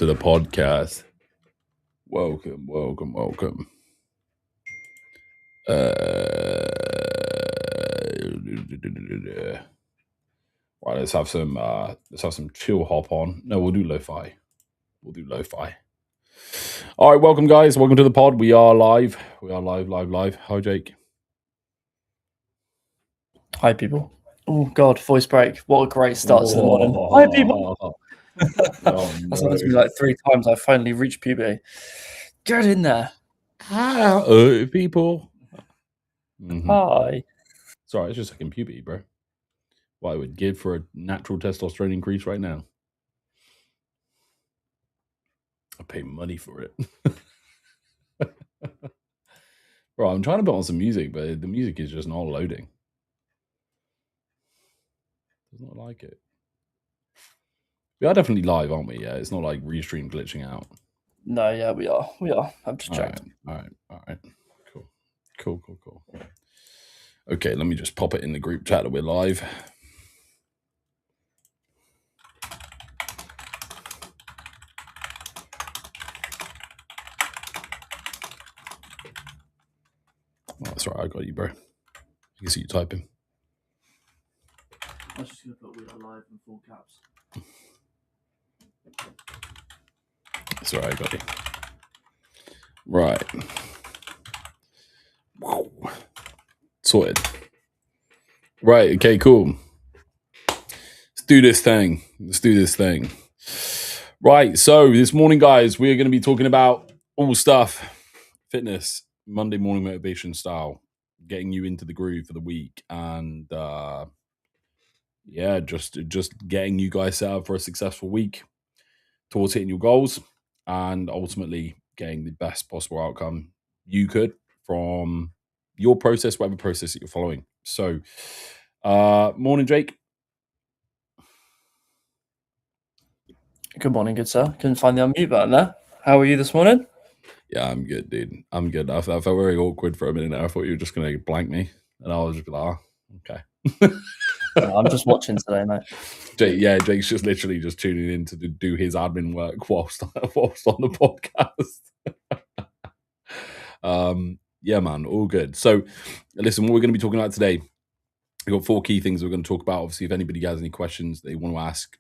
to the podcast. Welcome, welcome, welcome. Right, let's have some chill hop on. No, we'll do lo-fi. All right, welcome guys. Welcome to the pod. We are live. Live. Hi, Jake. Hi, people. Oh God, voice break. What a great start to the morning. Hi, people. That's happened to me like 3 times. I finally reached puberty. Get in there. Hi, people. Hi. Sorry, it's just like puberty, bro. What I would give for a natural testosterone increase right now. I pay money for it. Bro, I'm trying to put on some music, but the music is just not loading. Does not like it. We are definitely live, aren't we? Yeah, it's not like restream glitching out. No, yeah, we are. I'm just checked. All right. Cool. Okay, let me just pop it in the group chat that we're live. Oh, that's right, I got you, bro. You can see you typing. I was just going to put we are live in full caps. That's right, I got you. Right. Wow. Sorted. Right, okay, cool. Let's do this thing. Right, so this morning, guys, we are going to be talking about all stuff fitness, Monday morning motivation style, getting you into the groove for the week, and just getting you guys set up for a successful week towards hitting your goals and ultimately getting the best possible outcome you could from your process, whatever process that you're following. So, morning, Jake. Good morning, good sir. Couldn't find the unmute button there. How are you this morning? Yeah, I'm good, dude. I'm good. I felt very awkward for a minute there. I thought you were just going to blank me. And I was just like, okay. No, I'm just watching today, mate. Jake's just literally just tuning in to do his admin work whilst on the podcast. Yeah, man, all good. So, listen, what we're going to be talking about today, we've got 4 key things we're going to talk about. Obviously, if anybody has any questions they want to ask,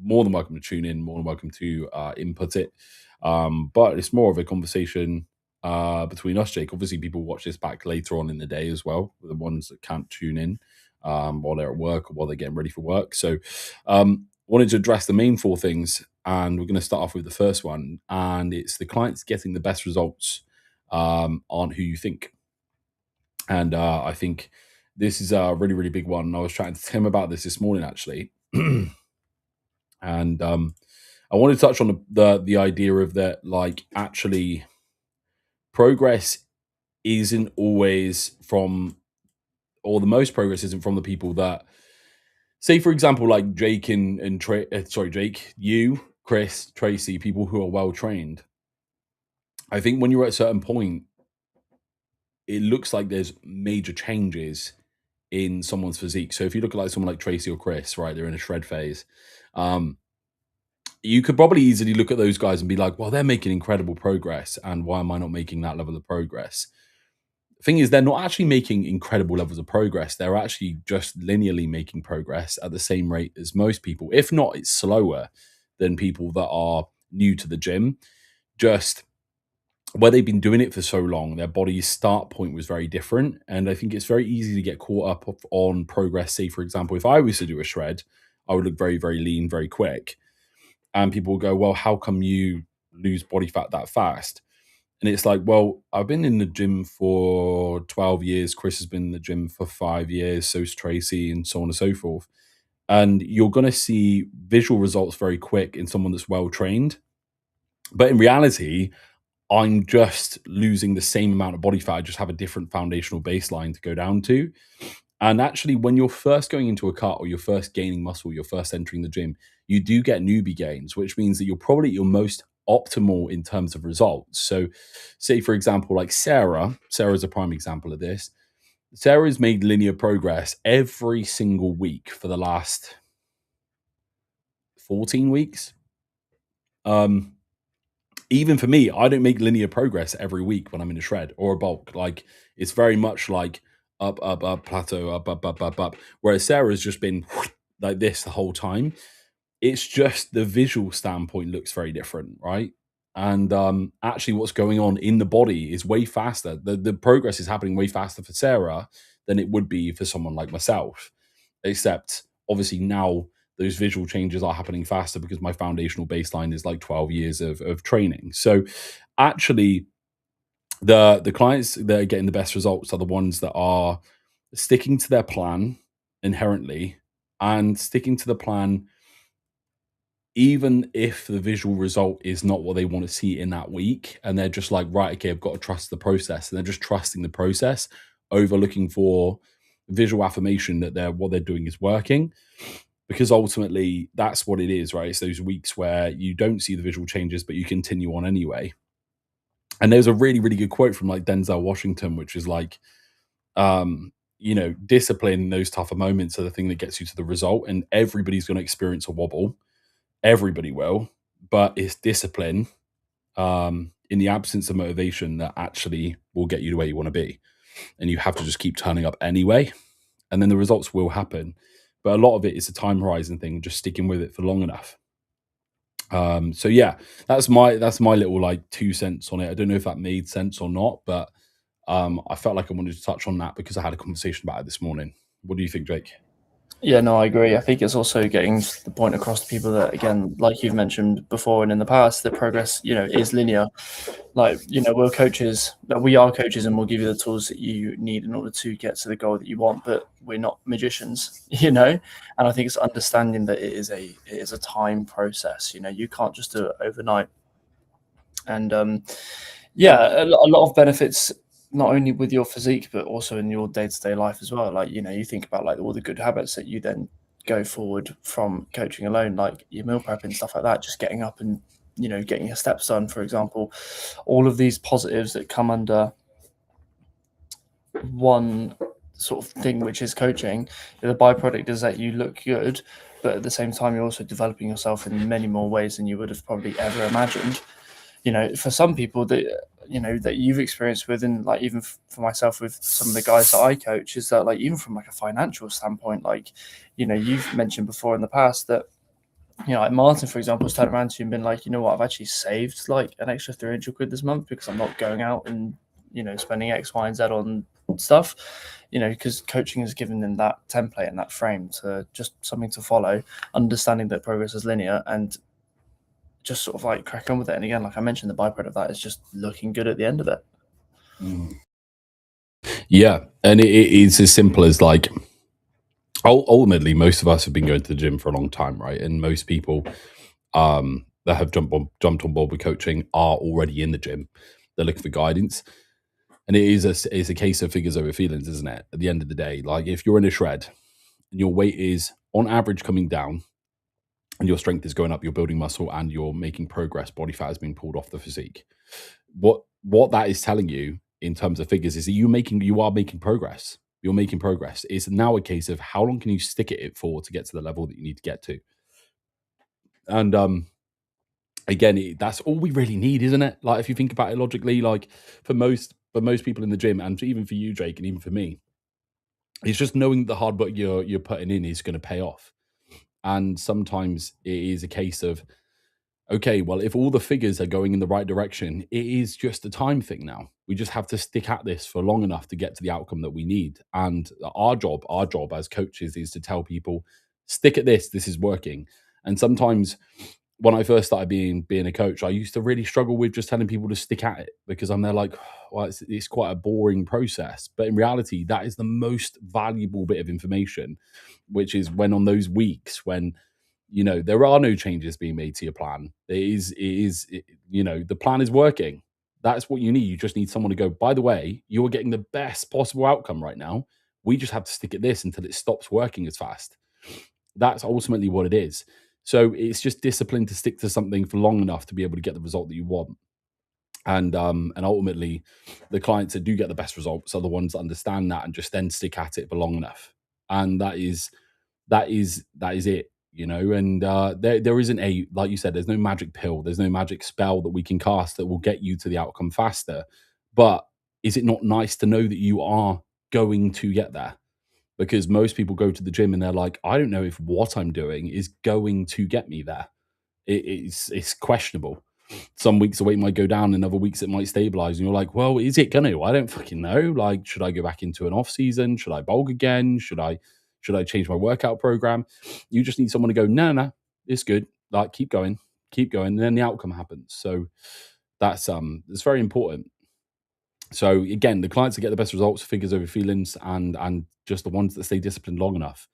more than welcome to tune in, more than welcome to input it. But it's more of a conversation between us, Jake. Obviously, people watch this back later on in the day as well, the ones that can't tune in while they're at work or while they're getting ready for work. So wanted to address the main 4 things, and we're going to start off with the first one, and it's the clients getting the best results aren't who you think. And I think this is a really, really big one. I was chatting to Tim about this morning, actually. And I want to touch on the idea of that, like, actually progress isn't always from, or the most progress isn't from the people that, say, for example, like Jake Jake, you, Chris, Tracy, people who are well trained. I think when you're at a certain point, it looks like there's major changes in someone's physique. So if you look at like someone like Tracy or Chris, right, they're in a shred phase. You could probably easily look at those guys and be like, well, they're making incredible progress, and why am I not making that level of progress? The thing is, they're not actually making incredible levels of progress. They're actually just linearly making progress at the same rate as most people. If not, it's slower than people that are new to the gym. Just where they've been doing it for so long, their body's start point was very different. And I think it's very easy to get caught up on progress. Say, for example, if I was to do a shred, I would look very, very lean, very quick. And people will go, well, how come you lose body fat that fast? And it's like, well, I've been in the gym for 12 years. Chris has been in the gym for 5 years. So's Tracy, and so on and so forth. And you're going to see visual results very quick in someone that's well trained. But in reality, I'm just losing the same amount of body fat. I just have a different foundational baseline to go down to. And actually, when you're first going into a cut or you're first gaining muscle, you're first entering the gym, you do get newbie gains, which means that you're probably at your most optimal in terms of results. So say, for example, like Sarah's a prime example of this. Sarah's made linear progress every single week for the last 14 weeks. Even for me, I don't make linear progress every week when I'm in a shred or a bulk. Like it's very much like up, up, up, plateau, up, up, up, up, up. Whereas Sarah's just been like this the whole time. It's just the visual standpoint looks very different, right? And actually, what's going on in the body is way faster. The progress is happening way faster for Sarah than it would be for someone like myself. Except, obviously, now those visual changes are happening faster because my foundational baseline is like 12 years of training. So, actually, the clients that are getting the best results are the ones that are sticking to their plan inherently and sticking to the plan even if the visual result is not what they want to see in that week, and they're just like, right, okay, I've got to trust the process, and they're just trusting the process over looking for visual affirmation that what they're doing is working, because ultimately that's what it is, right? It's those weeks where you don't see the visual changes, but you continue on anyway. And there's a really, really good quote from like Denzel Washington, which is like, discipline in those tougher moments are the thing that gets you to the result, and everybody's going to experience a wobble. Everybody will, but it's discipline in the absence of motivation that actually will get you to where you want to be. And you have to just keep turning up anyway, and then the results will happen. But a lot of it is a time horizon thing, just sticking with it for long enough. So yeah, that's my little like 2 cents on it. I don't know if that made sense or not, but I felt like I wanted to touch on that because I had a conversation about it this morning. What do you think, Jake? Yeah, no, I agree. I think it's also getting the point across to people that, again, like you've mentioned before and in the past, that progress, is linear. Like, we are coaches, and we'll give you the tools that you need in order to get to the goal that you want, but we're not magicians, And I think it's understanding that it is a time process. You can't just do it overnight. And a lot of benefits, not only with your physique, but also in your day-to-day life as well. Like, you think about like all the good habits that you then go forward from coaching alone, like your meal prep and stuff like that, just getting up and, getting your steps done, for example, all of these positives that come under one sort of thing, which is coaching. The byproduct is that you look good, but at the same time, you're also developing yourself in many more ways than you would have probably ever imagined. For some people that that you've experienced with, and like even for myself with some of the guys that I coach, is that like even from like a financial standpoint, like you've mentioned before in the past that like Martin, for example, has turned around to you and been like, I've actually saved like an extra 300 quid this month because I'm not going out and spending X, Y, and Z on stuff, because coaching has given them that template and that frame to just something to follow, understanding that progress is linear, and just sort of like crack on with it. And again, like I mentioned, the byproduct of that is just looking good at the end of it. Yeah, and it is as simple as like, ultimately, most of us have been going to the gym for a long time, right? And most people that have jumped on board with coaching are already in the gym. They're looking for guidance, and it's a case of figures over feelings, isn't it? At the end of the day, like if you're in a shred and your weight is on average coming down, and your strength is going up, you're building muscle, and you're making progress. Body fat has been pulled off the physique. What that is telling you in terms of figures is that you are making progress. You're making progress. It's now a case of how long can you stick at it for to get to the level that you need to get to. And again, that's all we really need, isn't it? Like if you think about it logically, like for most people in the gym, and even for you, Jake, and even for me, it's just knowing that the hard work you're putting in is going to pay off. And sometimes it is a case of, okay, well, if all the figures are going in the right direction, it is just a time thing now. We just have to stick at this for long enough to get to the outcome that we need. And our job as coaches is to tell people, stick at this, this is working. And sometimes when I first started being a coach, I used to really struggle with just telling people to stick at it because I'm there like, well, it's quite a boring process. But in reality, that is the most valuable bit of information, which is when on those weeks when there are no changes being made to your plan. The plan is working. That's what you need. You just need someone to go, by the way, you're getting the best possible outcome right now. We just have to stick at this until it stops working as fast. That's ultimately what it is. So it's just discipline to stick to something for long enough to be able to get the result that you want. And ultimately, the clients that do get the best results are the ones that understand that and just then stick at it for long enough. And that is it. and there isn't a, like you said, there's no magic pill, there's no magic spell that we can cast that will get you to the outcome faster. But is it not nice to know that you are going to get there? Because most people go to the gym and they're like, I don't know if what I'm doing is going to get me there. It's questionable. Some weeks the weight might go down, and other weeks it might stabilize. And you're like, well, is it gonna? I don't fucking know. Like, should I go back into an off season? Should I bulk again? Should I change my workout program? You just need someone to go, no, it's good. Like, keep going, and then the outcome happens. So it's very important. So again, the clients that get the best results, figures over feelings, and just the ones that stay disciplined long enough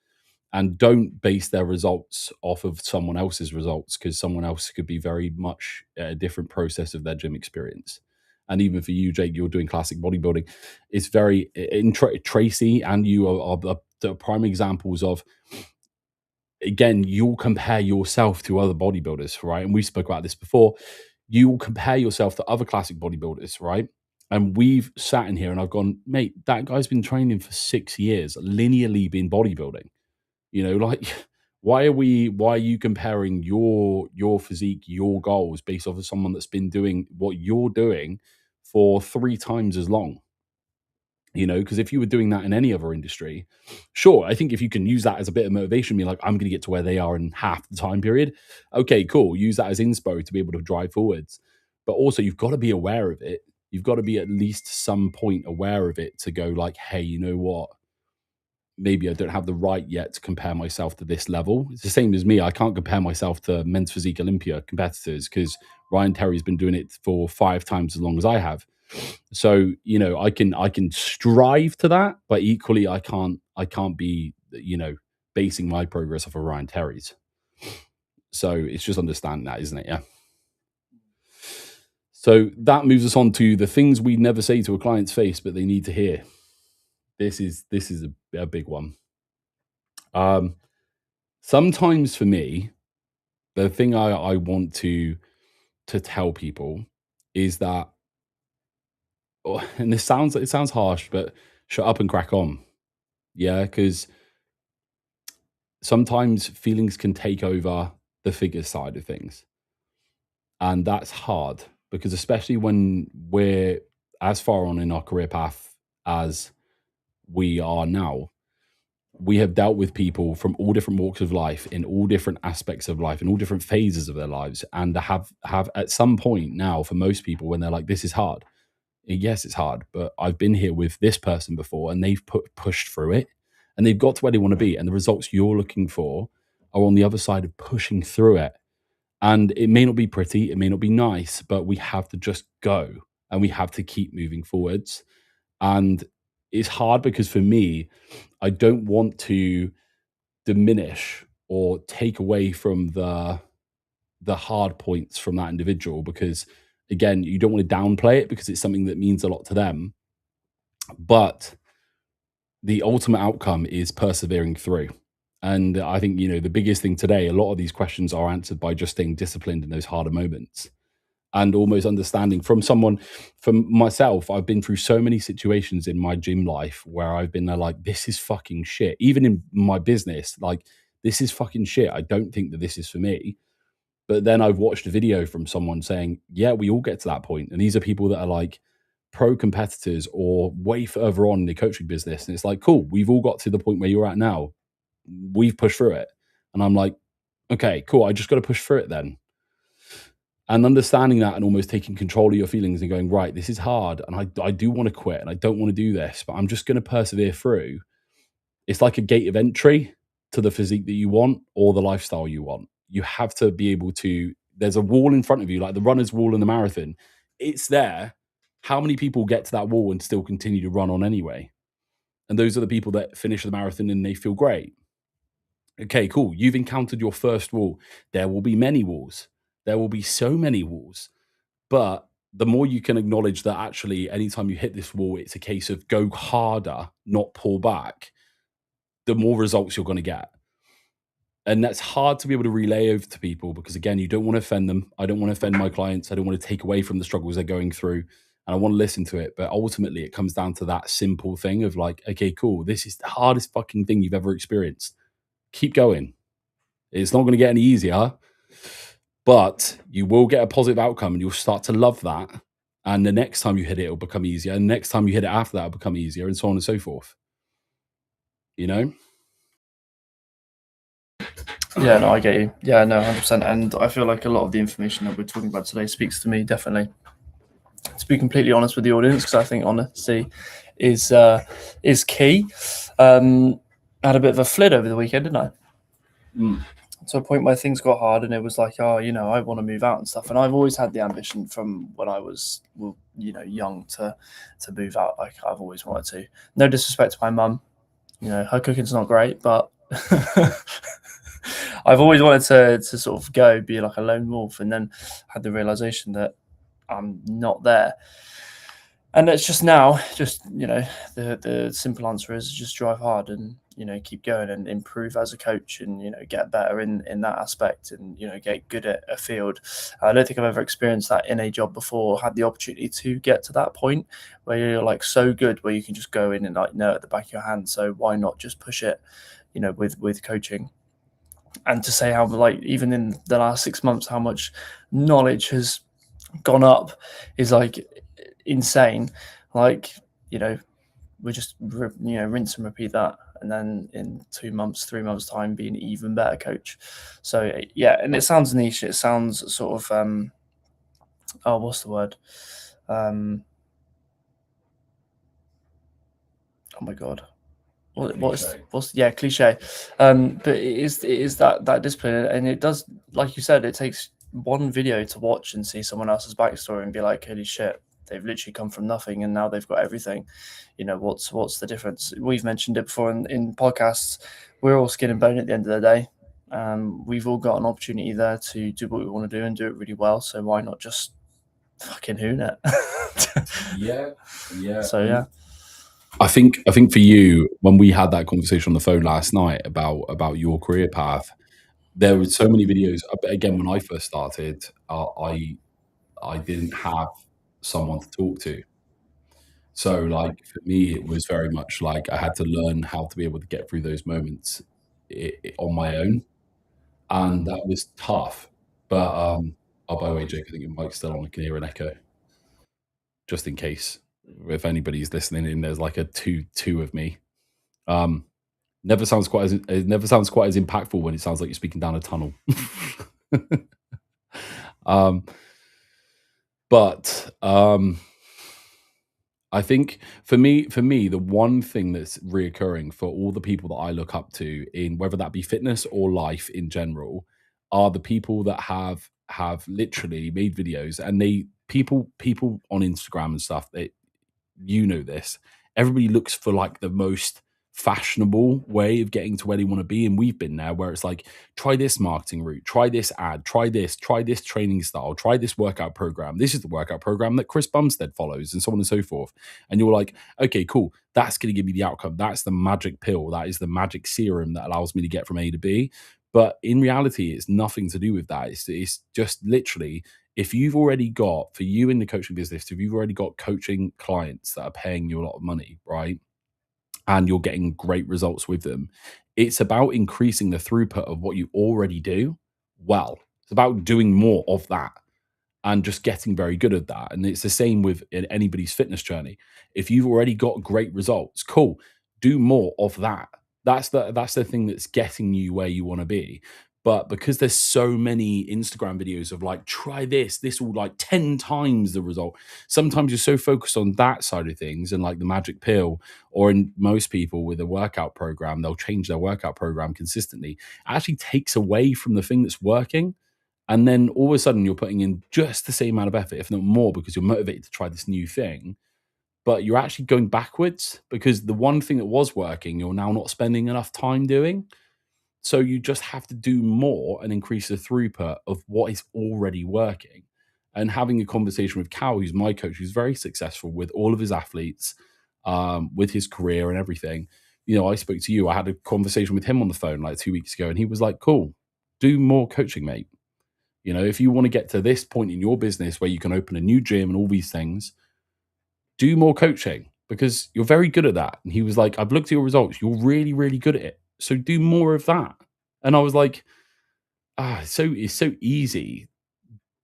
and don't base their results off of someone else's results, because someone else could be very much a different process of their gym experience. And even for you, Jake, you're doing classic bodybuilding. It's very Tracy and you are the prime examples of, again, you'll compare yourself to other bodybuilders, right? And we spoke about this before. You will compare yourself to other classic bodybuilders, right? And we've sat in here and I've gone, mate, that guy's been training for 6 years, linearly been bodybuilding. Like, why are you comparing your physique, your goals based off of someone that's been doing what you're doing for 3 times as long? Because if you were doing that in any other industry, sure, I think if you can use that as a bit of motivation, be like, I'm going to get to where they are in half the time period. Okay, cool. Use that as inspo to be able to drive forwards. But also, you've got to be aware of it. You've got to be at least some point aware of it to go like, hey, you know what? Maybe I don't have the right yet to compare myself to this level. It's the same as me. I can't compare myself to men's physique Olympia competitors because Ryan Terry's been doing it for 5 times as long as I have. So, I can strive to that, but equally I can't be, basing my progress off of Ryan Terry's. So it's just understanding that, isn't it? Yeah. So that moves us on to the things we never say to a client's face, but they need to hear. This is a big one. Sometimes for me, the thing I want to tell people is that, and it sounds harsh, but shut up and crack on. Yeah, because sometimes feelings can take over the figure side of things. And that's hard because, especially when we're as far on in our career path as we are now, we have dealt with people from all different walks of life, in all different aspects of life, in all different phases of their lives, and have at some point now, for most people, when they're like, this is hard. Yes, it's hard, but I've been here with this person before and they've pushed through it and they've got to where they want to be. And the results you're looking for are on the other side of pushing through it. And it may not be pretty, it may not be nice, but we have to just go and we have to keep moving forwards. And it's hard because for me, I don't want to diminish or take away from the hard points from that individual, because again, you don't want to downplay it because it's something that means a lot to them. But the ultimate outcome is persevering through. And I think, the biggest thing today, a lot of these questions are answered by just staying disciplined in those harder moments and almost understanding from myself. I've been through so many situations in my gym life where I've been there like, this is fucking shit. Even in my business, like, this is fucking shit. I don't think that this is for me. But then I've watched a video from someone saying, yeah, we all get to that point. And these are people that are like pro competitors or way further on in the coaching business. And it's like, cool, we've all got to the point where you're at now. We've pushed through it. And I'm like, okay, cool. I just got to push through it then. And understanding that and almost taking control of your feelings and going, right, this is hard. And I do want to quit and I don't want to do this, but I'm just going to persevere through. It's like a gate of entry to the physique that you want or the lifestyle you want. You have to be able to, there's a wall in front of you, like the runner's wall in the marathon. It's there. How many people get to that wall and still continue to run on anyway? And those are the people that finish the marathon and they feel great. Okay, cool. You've encountered your first wall. There will be many walls. There will be so many walls. But the more you can acknowledge that actually anytime you hit this wall, it's a case of go harder, not pull back, the more results you're going to get. And that's hard to be able to relay over to people because, again, you don't want to offend them. I don't want to offend my clients. I don't want to take away from the struggles they're going through. And I want to listen to it. But ultimately, it comes down to that simple thing of like, okay, cool. This is the hardest fucking thing you've ever experienced. Keep going. It's not going to get any easier, but you will get a positive outcome and you'll start to love that. And the next time you hit it, it'll become easier. And the next time you hit it after that, it'll become easier, and so on and so forth. You know? Yeah, no, I get you. Yeah, no, 100%. And I feel like a lot of the information that we're talking about today speaks to me, definitely. To be completely honest with the audience, because I think honesty is key. I had a bit of a flit over the weekend, didn't I? To a point where things got hard, and it was like, oh, I want to move out and stuff. And I've always had the ambition from when I was, young to move out. Like I've always wanted to. No disrespect to my mum, her cooking's not great, but I've always wanted to sort of go be like a lone wolf, and then had the realization that I'm not there. And it's just now, the simple answer is just drive hard and keep going and improve as a coach, and get better in that aspect, and get good at a field. I don't think I've ever experienced that in a job before. Had the opportunity to get to that point where you're like so good, where you can just go in and like know at the back of your hand. So why not just push it, with coaching? And to say how, like, even in the last 6 months, how much knowledge has gone up is like insane. Like, we just rinse and repeat that, and then in 2 months, 3 months time, be an even better coach. So yeah, and it sounds niche, it sounds sort of what's the word, oh my god, what's cliche. But it is that discipline, and it does, like you said, it takes one video to watch and see someone else's backstory and be like, holy shit, they've literally come from nothing and now they've got everything. What's the difference? We've mentioned it before in podcasts. We're all skin and bone at the end of the day. We've all got an opportunity there to do what we want to do and do it really well. So why not just fucking hoon it? Yeah. So yeah. I think for you, when we had that conversation on the phone last night about your career path, there were so many videos. Again, when I first started, I didn't have someone to talk to. So, like, for me, it was very much like I had to learn how to be able to get through those moments on my own, and that was tough. But oh, by the way, Jake, I think your mic's still on. I can hear an echo, just in case if anybody's listening in. There's like a two of me. Um, never sounds quite as it never sounds quite as impactful when it sounds like you're speaking down a tunnel. um, but I think for me, the one thing that's reoccurring for all the people that I look up to, in whether that be fitness or life in general, are the people that have literally made videos, and they people on Instagram and stuff. This. Everybody looks for like the most fashionable way of getting to where they want to be. And we've been there where it's like, try this marketing route, try this ad, try this training style, try this workout program. This is the workout program that Chris Bumstead follows, and so on and so forth. And you're like, okay, cool. That's going to give me the outcome. That's the magic pill. That is the magic serum that allows me to get from A to B. But in reality, it's nothing to do with that. It's just literally, if you've already got, for you in the coaching business, if you've already got coaching clients that are paying you a lot of money, right, and you're getting great results with them, it's about increasing the throughput of what you already do well. It's about doing more of that and just getting very good at that. And it's the same with anybody's fitness journey. If you've already got great results, cool, do more of that. That's the thing that's getting you where you want to be. But because there's so many Instagram videos of like, try this will like 10 times the result. Sometimes you're so focused on that side of things and like the magic pill, or in most people with a workout program, they'll change their workout program consistently. It actually takes away from the thing that's working. And then all of a sudden you're putting in just the same amount of effort, if not more, because you're motivated to try this new thing. But you're actually going backwards because the one thing that was working, you're now not spending enough time doing. So you just have to do more and increase the throughput of what is already working. And having a conversation with Cal, who's my coach, who's very successful with all of his athletes, with his career and everything. I spoke to you. I had a conversation with him on the phone like 2 weeks ago, and he was like, cool, do more coaching, mate. If you want to get to this point in your business where you can open a new gym and all these things, do more coaching because you're very good at that. And he was like, I've looked at your results. You're really, really good at it. So do more of that. And I was like, it's so easy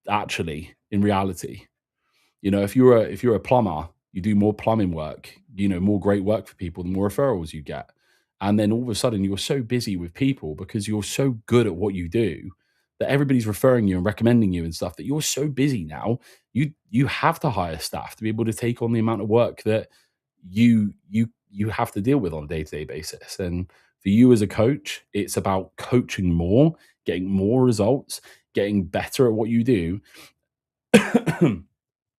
actually in reality. If you're a plumber, you do more plumbing work, more great work for people, the more referrals you get. And then all of a sudden you're so busy with people because you're so good at what you do that everybody's referring you and recommending you and stuff, that you're so busy now, you have to hire staff to be able to take on the amount of work that you have to deal with on a day-to-day basis. And for you as a coach, it's about coaching more, getting more results, getting better at what you do.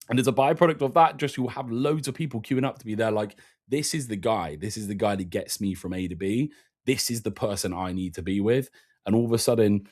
And as a byproduct of that, just you'll have loads of people queuing up to be there like, this is the guy. This is the guy that gets me from A to B. This is the person I need to be with. And all of a sudden,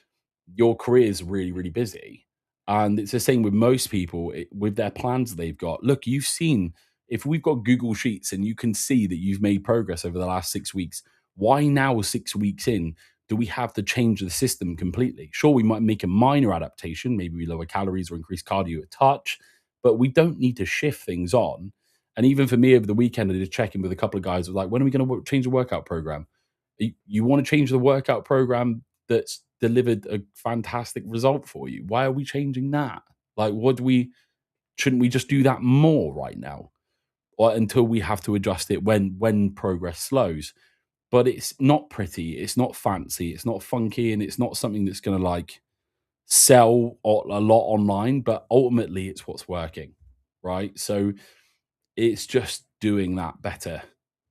your career is really, really busy. And it's the same with most people with their plans they've got. Look, you've seen, if we've got Google Sheets and you can see that you've made progress over the last 6 weeks, why now, 6 weeks in, do we have to change the system completely? Sure, we might make a minor adaptation. Maybe we lower calories or increase cardio a touch, but we don't need to shift things on. And even for me over the weekend, I did check in with a couple of guys. I was like, when are we going to change the workout program? You want to change the workout program that's delivered a fantastic result for you? Why are we changing that? Like, shouldn't we just do that more right now? Or until we have to adjust it when progress slows. But it's not pretty, it's not fancy, it's not funky, and it's not something that's going to like sell a lot online, but ultimately it's what's working, right? So it's just doing that better.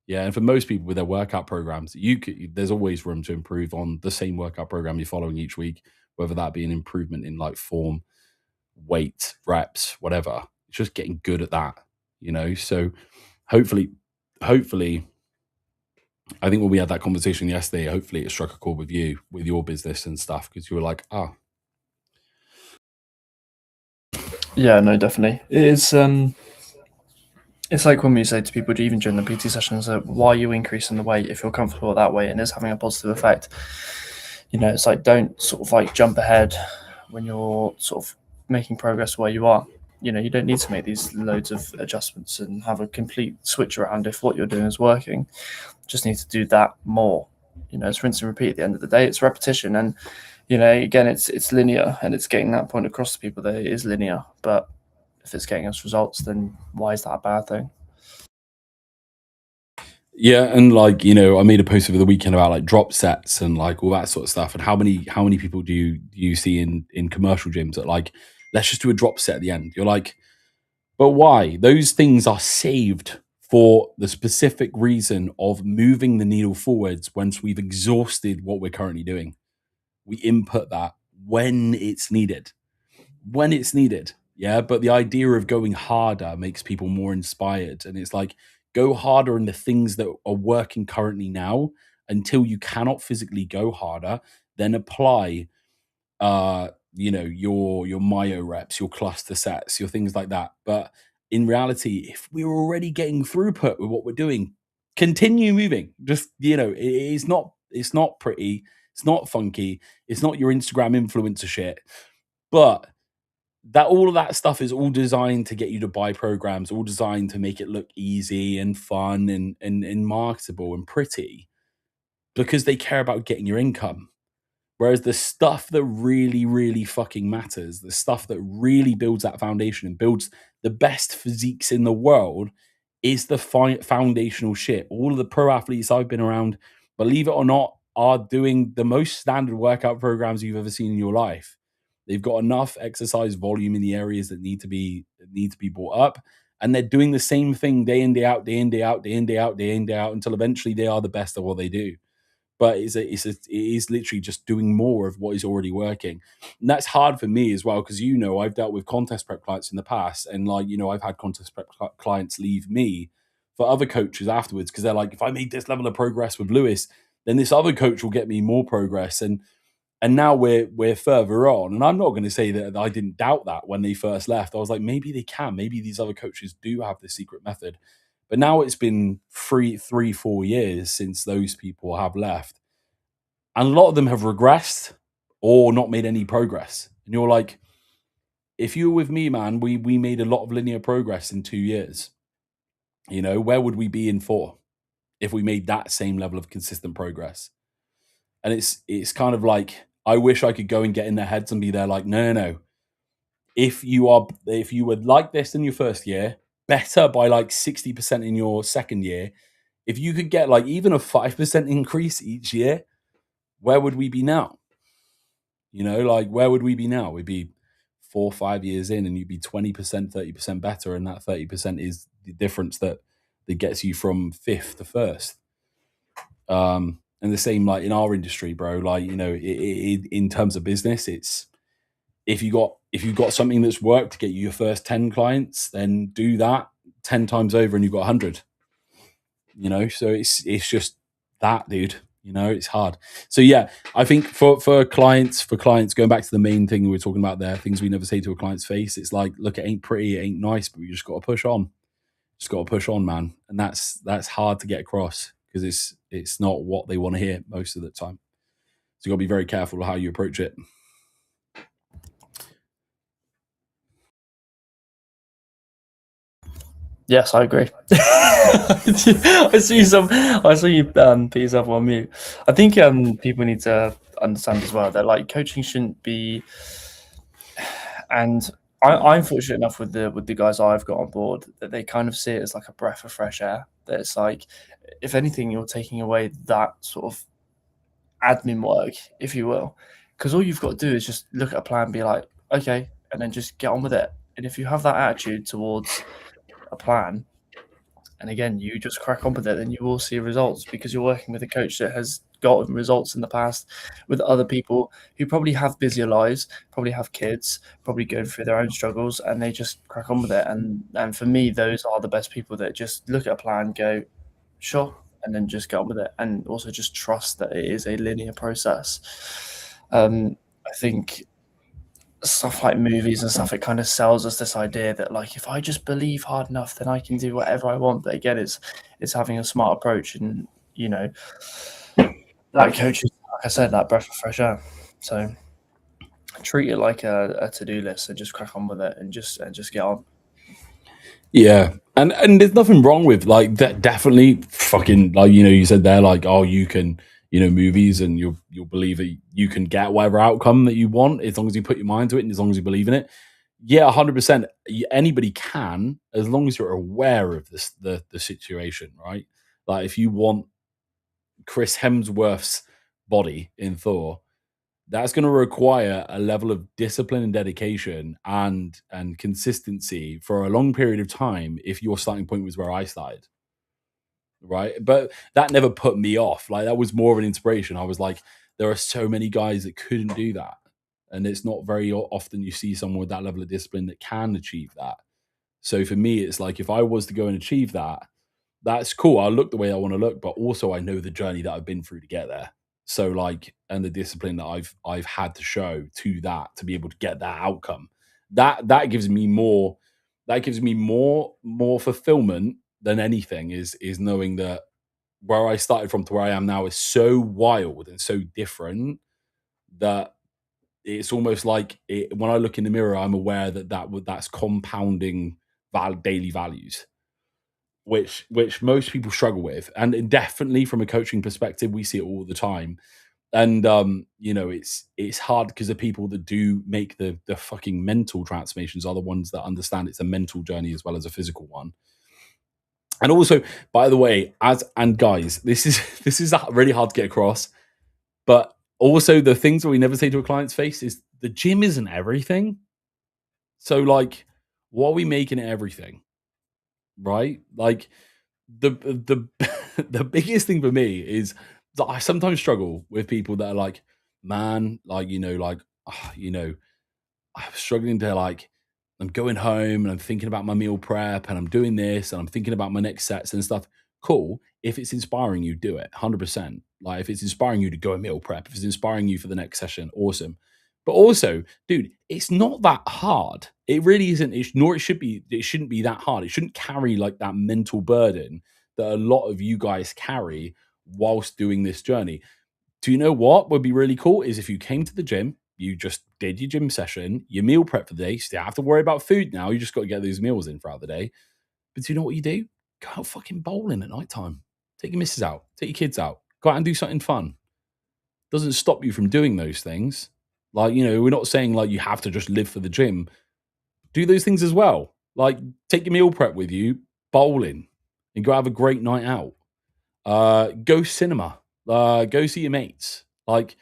Yeah, and for most people with their workout programs, there's always room to improve on the same workout program you're following each week, whether that be an improvement in like form, weight, reps, whatever. It's just getting good at that. So hopefully, hopefully, I think when we had that conversation yesterday, hopefully it struck a chord with you, with your business and stuff, because you were like, Yeah, no, definitely. It's like when we say to people, even during the PT sessions, why are you increasing the weight if you're comfortable at that weight and it's having a positive effect? It's like, don't sort of like jump ahead when you're sort of making progress where you are. You don't need to make these loads of adjustments and have a complete switch around if what you're doing is working. Just need to do that more. It's rinse and repeat at the end of the day. It's repetition. And, again, it's linear, and it's getting that point across to people that it is linear. But if it's getting us results, then why is that a bad thing? yeah, and like I made a post over the weekend about like drop sets and like all that sort of stuff. And how many people do you see in commercial gyms that like, let's just do a drop set at the end? You're like, but why? Those things are saved for the specific reason of moving the needle forwards once we've exhausted what we're currently doing. We input that when it's needed. When it's needed. Yeah. But the idea of going harder makes people more inspired. And it's like, go harder in the things that are working currently now until you cannot physically go harder, then apply your myo reps, your cluster sets, your things like that. But in reality, if we're already getting throughput with what we're doing, continue moving. Just, it's not pretty, it's not funky, it's not your Instagram influencer shit. But that all of that stuff is all designed to get you to buy programs, all designed to make it look easy and fun and marketable and pretty, because they care about getting your income. Whereas the stuff that really, really fucking matters, the stuff that really builds that foundation and builds the best physiques in the world, is the foundational shit. All of the pro athletes I've been around, believe it or not, are doing the most standard workout programs you've ever seen in your life. They've got enough exercise volume in the areas that need to be brought up, and they're doing the same thing day in, day out, day in, day out, day in, day out, day in, day out, until eventually they are the best at what they do. But it is literally just doing more of what is already working. And that's hard for me as well, because I've dealt with contest prep clients in the past, and I've had contest prep clients leave me for other coaches afterwards, because they're like, if I made this level of progress with Lewis, then this other coach will get me more progress. And now we're further on. And I'm not going to say that I didn't doubt that when they first left. I was like, maybe they can, maybe these other coaches do have this secret method. But now it's been 4 years since those people have left. And a lot of them have regressed or not made any progress. And you're like, if you were with me, man, we made a lot of linear progress in 2 years. Where would we be in 4 if we made that same level of consistent progress? And it's kind of like, I wish I could go and get in their heads and be there like, no, no, no. If you were like this in your first year, better by like 60% in your second year. If you could get like even a 5% increase each year, where would we be now? Like where would we be now? We'd be 4 or 5 years in, and you'd be 20%, 30% better, and that 30% is the difference that gets you from fifth to first. And the same like in our industry, bro. Like in terms of business, it's if you got something that's worked to get you your first 10 clients, then do that 10 times over, and you've got 100. So it's just that, dude. It's hard. So yeah, I think for clients going back to the main thing we were talking about there, things we never say to a client's face, it's like, look, it ain't pretty, it ain't nice, but we just got to push on. Just got to push on, man. And that's hard to get across because it's not what they want to hear most of the time. So you got to be very careful how you approach it. Yes, I agree. I saw you put yourself on mute. I think people need to understand as well that like coaching shouldn't be, and I'm fortunate enough with the guys I've got on board that they kind of see it as like a breath of fresh air. That it's like, if anything, you're taking away that sort of admin work, if you will, because all you've got to do is just look at a plan, and be like, okay, and then just get on with it. And if you have that attitude towards a plan, and again, you just crack on with it, then you will see results because you're working with a coach that has gotten results in the past with other people who probably have busier lives, probably have kids, probably going through their own struggles, and they just crack on with it. And for me, those are the best people that just look at a plan, go, sure, and then just get on with it, and also just trust that it is a linear process. I think stuff like movies and stuff, it kind of sells us this idea that like if I just believe hard enough, then I can do whatever I want. But again, it's having a smart approach, and that coach is, like I said, that breath of fresh air. So treat it like a to-do list and just crack on with it and just get on. Yeah, and there's nothing wrong with like that. Definitely, fucking like you said there, like, oh, you can movies, and you'll believe that you can get whatever outcome that you want as long as you put your mind to it and as long as you believe in it. Yeah, 100%. Anybody can, as long as you're aware of the situation, right? Like if you want Chris Hemsworth's body in Thor, that's going to require a level of discipline and dedication and consistency for a long period of time if your starting point was where I started, right? But that never put me off. Like that was more of an inspiration. I was like, there are so many guys that couldn't do that, and it's not very often you see someone with that level of discipline that can achieve that. So for me, it's like if I was to go and achieve that, that's cool. I'll look the way I want to look, but also I know the journey that I've been through to get there. So like, and the discipline that I've had to show to that to be able to get that outcome. That gives me more. That gives me more fulfillment than anything. Is knowing that where I started from to where I am now is so wild and so different that it's almost like when I look in the mirror, I'm aware that's compounding daily values, which most people struggle with, and definitely from a coaching perspective, we see it all the time. And it's hard because the people that do make the fucking mental transformations are the ones that understand it's a mental journey as well as a physical one. And also, by the way, guys, this is really hard to get across, but also the things that we never say to a client's face is the gym isn't everything. So like, what are we making it everything? Right? Like the the biggest thing for me is that I sometimes struggle with people that are like, man, like I'm struggling to like, I'm going home and I'm thinking about my meal prep and I'm doing this and I'm thinking about my next sets and stuff. Cool. If it's inspiring you, do it 100%. Like if it's inspiring you to go and meal prep, if it's inspiring you for the next session, awesome. But also, dude, it's not that hard. It really isn't. Nor it should be. It shouldn't be that hard. It shouldn't carry like that mental burden that a lot of you guys carry whilst doing this journey. Do you know what would be really cool is if you came to the gym, you just did your gym session, your meal prep for the day. So you don't have to worry about food now. You just got to get those meals in throughout the day. But do you know what you do? Go out fucking bowling at night time. Take your missus out. Take your kids out. Go out and do something fun. doesn't stop you from doing those things. Like, we're not saying like you have to just live for the gym. Do those things as well. Like, take your meal prep with you, bowling, and go have a great night out. Go cinema. Go see your mates. Like,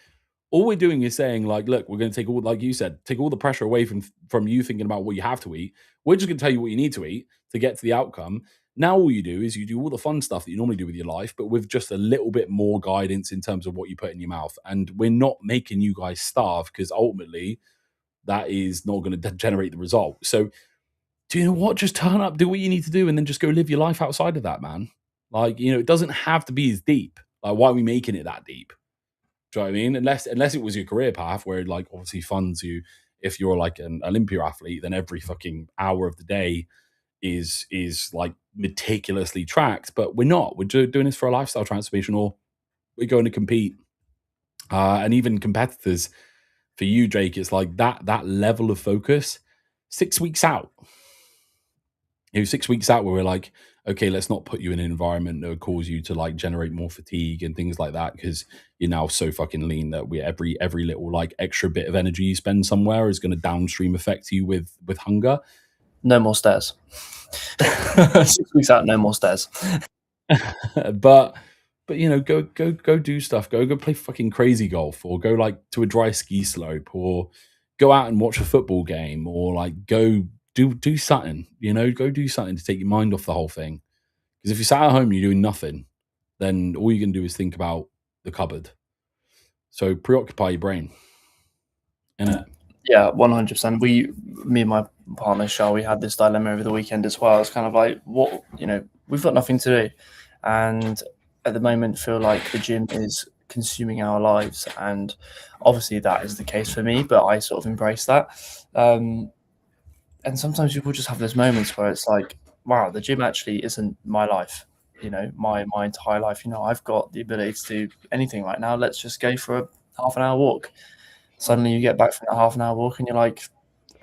all we're doing is saying, like, look, we're going to take all, like you said, take all the pressure away from you thinking about what you have to eat. We're just going to tell you what you need to eat to get to the outcome. Now, all you do is you do all the fun stuff that you normally do with your life, but with just a little bit more guidance in terms of what you put in your mouth. And we're not making you guys starve because ultimately that is not going to generate the result. So, do you know what? Just turn up, do what you need to do, and then just go live your life outside of that, man. Like, it doesn't have to be as deep. Like, why are we making it that deep? Do you know what I mean? Unless it was your career path where it, like, obviously funds you. If you're like an Olympia athlete, then every fucking hour of the day is like meticulously tracked. But we're not. We're doing this for a lifestyle transformation, or we're going to compete. And even competitors, for you, Jake, it's like that level of focus 6 weeks out. 6 weeks out where we're like, okay, let's not put you in an environment that would cause you to like generate more fatigue and things like that because you're now so fucking lean that we every little like extra bit of energy you spend somewhere is going to downstream affect you with hunger. No more stairs. 6 weeks out, no more stairs. but go do stuff. Go play fucking crazy golf, or go like to a dry ski slope, or go out and watch a football game, or like go do something. Go do something to take your mind off the whole thing. Because if you're sat at home and you're doing nothing, then all you can do is think about the cupboard. So preoccupy your brain. Innit? Yeah, 100%. Me and my partner, Shah, we had this dilemma over the weekend as well. It's kind of like, we've got nothing to do. And at the moment, feel like the gym is consuming our lives. And obviously, that is the case for me, but I sort of embrace that. And sometimes people just have those moments where it's like, wow, the gym actually isn't my life. My entire life. I've got the ability to do anything right now. Let's just go for a half an hour walk. Suddenly you get back from that half an hour walk and you're like,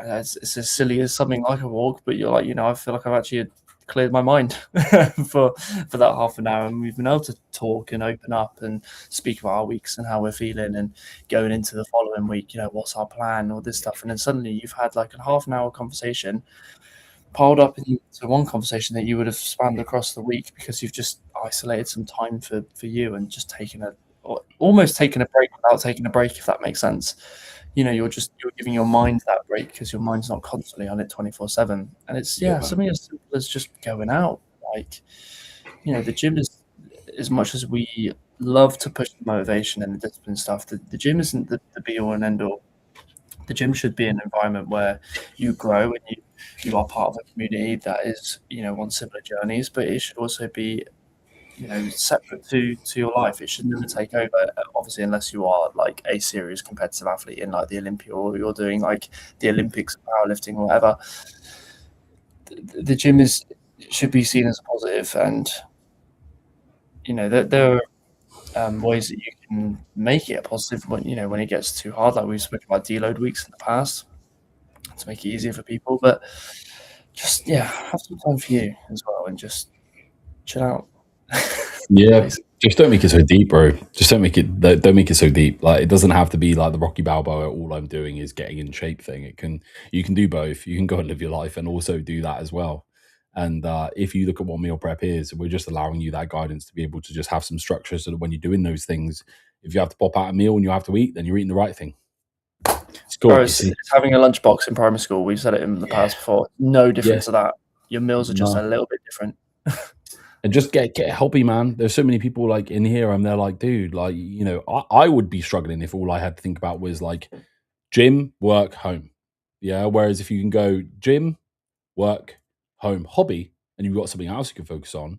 it's as silly as something like a walk, but you're like, I feel like I've actually cleared my mind for that half an hour, and we've been able to talk and open up and speak about our weeks and how we're feeling and going into the following week, what's our plan, all this stuff. And then suddenly you've had like a half an hour conversation piled up into one conversation that you would have spanned across the week because you've just isolated some time for you and just almost taken a break without taking a break, if that makes sense. You're giving your mind that break because your mind's not constantly on it 24/7. And it's something as simple as just going out. Like, the gym is, as much as we love to push the motivation and the discipline stuff, the gym isn't the be all and end all. The gym should be an environment where you grow and you are part of a community that is, on similar journeys, but it should also be separate to your life. It should never take over, obviously, unless you are like a serious competitive athlete in like the Olympia, or you're doing like the Olympics, powerlifting, or whatever. The gym should be seen as a positive, and there are ways that you can make it a positive when it gets too hard. Like we've spoken about deload weeks in the past to make it easier for people, but just have some time for you as well and just chill out. Yeah, just don't make it so deep, bro. Just don't make it so deep. Like, it doesn't have to be like the Rocky Balboa, all I'm doing is getting in shape thing. You can do both. You can go and live your life and also do that as well. And if you look at what meal prep is, we're just allowing you that guidance to be able to just have some structure so that when you're doing those things, if you have to pop out a meal and you have to eat, then you're eating the right thing. It's cool. Bro, it's having a lunchbox in primary school. We've said it in the past before. No different to that. Your meals are just a little bit different. And just get a hobby, man. There's so many people like in here, and they're like, dude, like, I would be struggling if all I had to think about was like gym, work, home. Yeah. Whereas if you can go gym, work, home, hobby, and you've got something else you can focus on,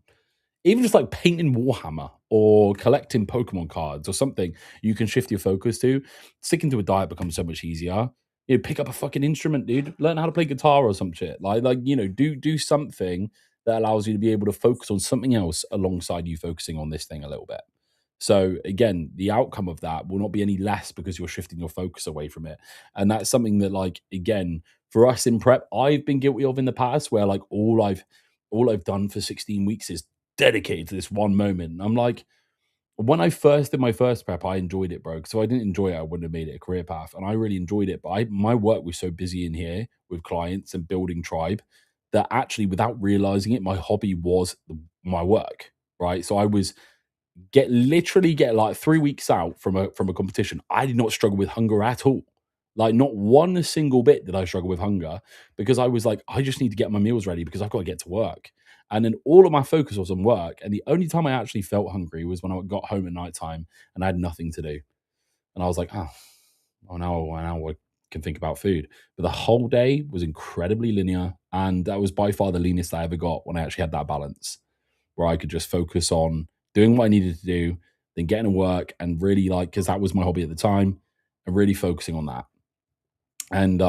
even just like painting Warhammer or collecting Pokemon cards or something, you can shift your focus to. Sticking to a diet becomes so much easier. Pick up a fucking instrument, dude. Learn how to play guitar or some shit. Do something that allows you to be able to focus on something else alongside you focusing on this thing a little bit. So again, the outcome of that will not be any less because you're shifting your focus away from it. And that's something that, like, again, for us in prep, I've been guilty of in the past, where like all I've done for 16 weeks is dedicated to this one moment. And I'm like, when I first did my first prep, I enjoyed it, bro. So I didn't enjoy it, I wouldn't have made it a career path. And I really enjoyed it. But my work was so busy in here with clients and building tribe that actually, without realizing it, my hobby was my work. Right. So I was literally get like 3 weeks out from a competition. I did not struggle with hunger at all. Like not one single bit did I struggle with hunger because I was like, I just need to get my meals ready because I've got to get to work. And then all of my focus was on work. And the only time I actually felt hungry was when I got home at night time and I had nothing to do. And I was like, oh, now I can think about food. But the whole day was incredibly linear. And that was by far the leanest I ever got when I actually had that balance where I could just focus on doing what I needed to do, then getting to work and really like, because that was my hobby at the time, and really focusing on that. And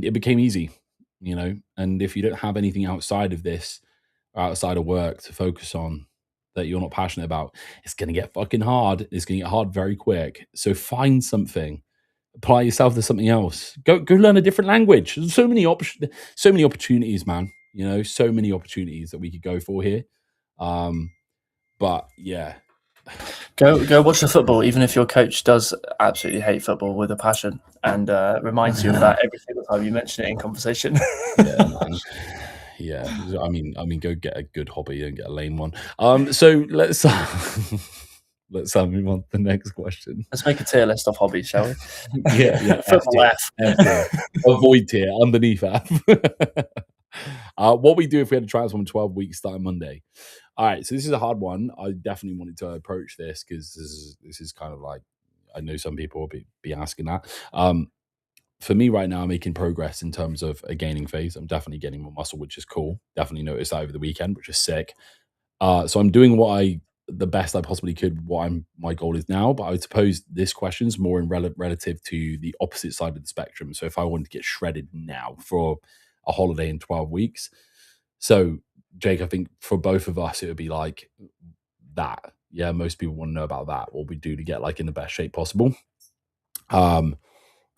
it became easy, you know. And if you don't have anything outside of this, outside of work to focus on that you're not passionate about, it's gonna get fucking hard. It's gonna get hard very quick. So find something, apply yourself to something else. Go learn a different language. There's so many options, so many opportunities, man. You know, so many opportunities that we could go for here. But yeah, Go watch the football, even if your coach does absolutely hate football with a passion, and reminds you of that every single time you mention it in conversation. yeah, man. Yeah, I mean, go get a good hobby and get a lame one. So let's let's move on to the next question. Let's make a tier list of hobbies, shall we? Yeah, F Football tier, F. F tier, avoid tier, underneath F. What we do if we had to transform in 12 weeks starting Monday? All right, so this is a hard one. I definitely wanted to approach this because this is kind of like I know some people will be asking that. For me right now, I'm making progress in terms of a gaining phase. I'm definitely getting more muscle, which is cool. Definitely noticed that over the weekend, which is sick. So I'm doing the best I possibly could. My goal is now, but I would suppose this question's more in relative to the opposite side of the spectrum. So if I wanted to get shredded now for a holiday in 12 weeks, so Jake, I think for both of us, it would be like that. Yeah, most people want to know about that. What we do to get like in the best shape possible.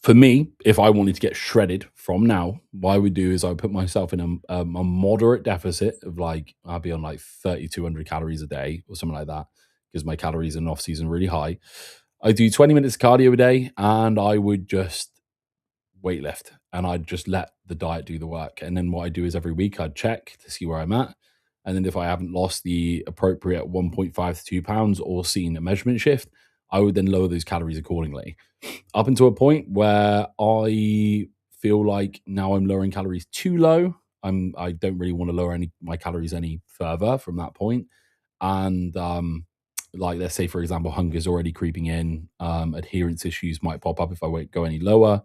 For me, if I wanted to get shredded from now, what I would do is I would put myself in a moderate deficit of like, I'd be on like 3,200 calories a day or something like that because my calories in off season are really high. I do 20 minutes of cardio a day and I would just weightlift and I'd just let the diet do the work. And then what I do is every week I'd check to see where I'm at. And then if I haven't lost the appropriate 1.5 to 2 pounds or seen a measurement shift, I would then lower those calories accordingly up until a point where I feel like now I'm lowering calories too low. I don't really want to lower my calories any further from that point. And like let's say for example, hunger is already creeping in, adherence issues might pop up if I won't go any lower.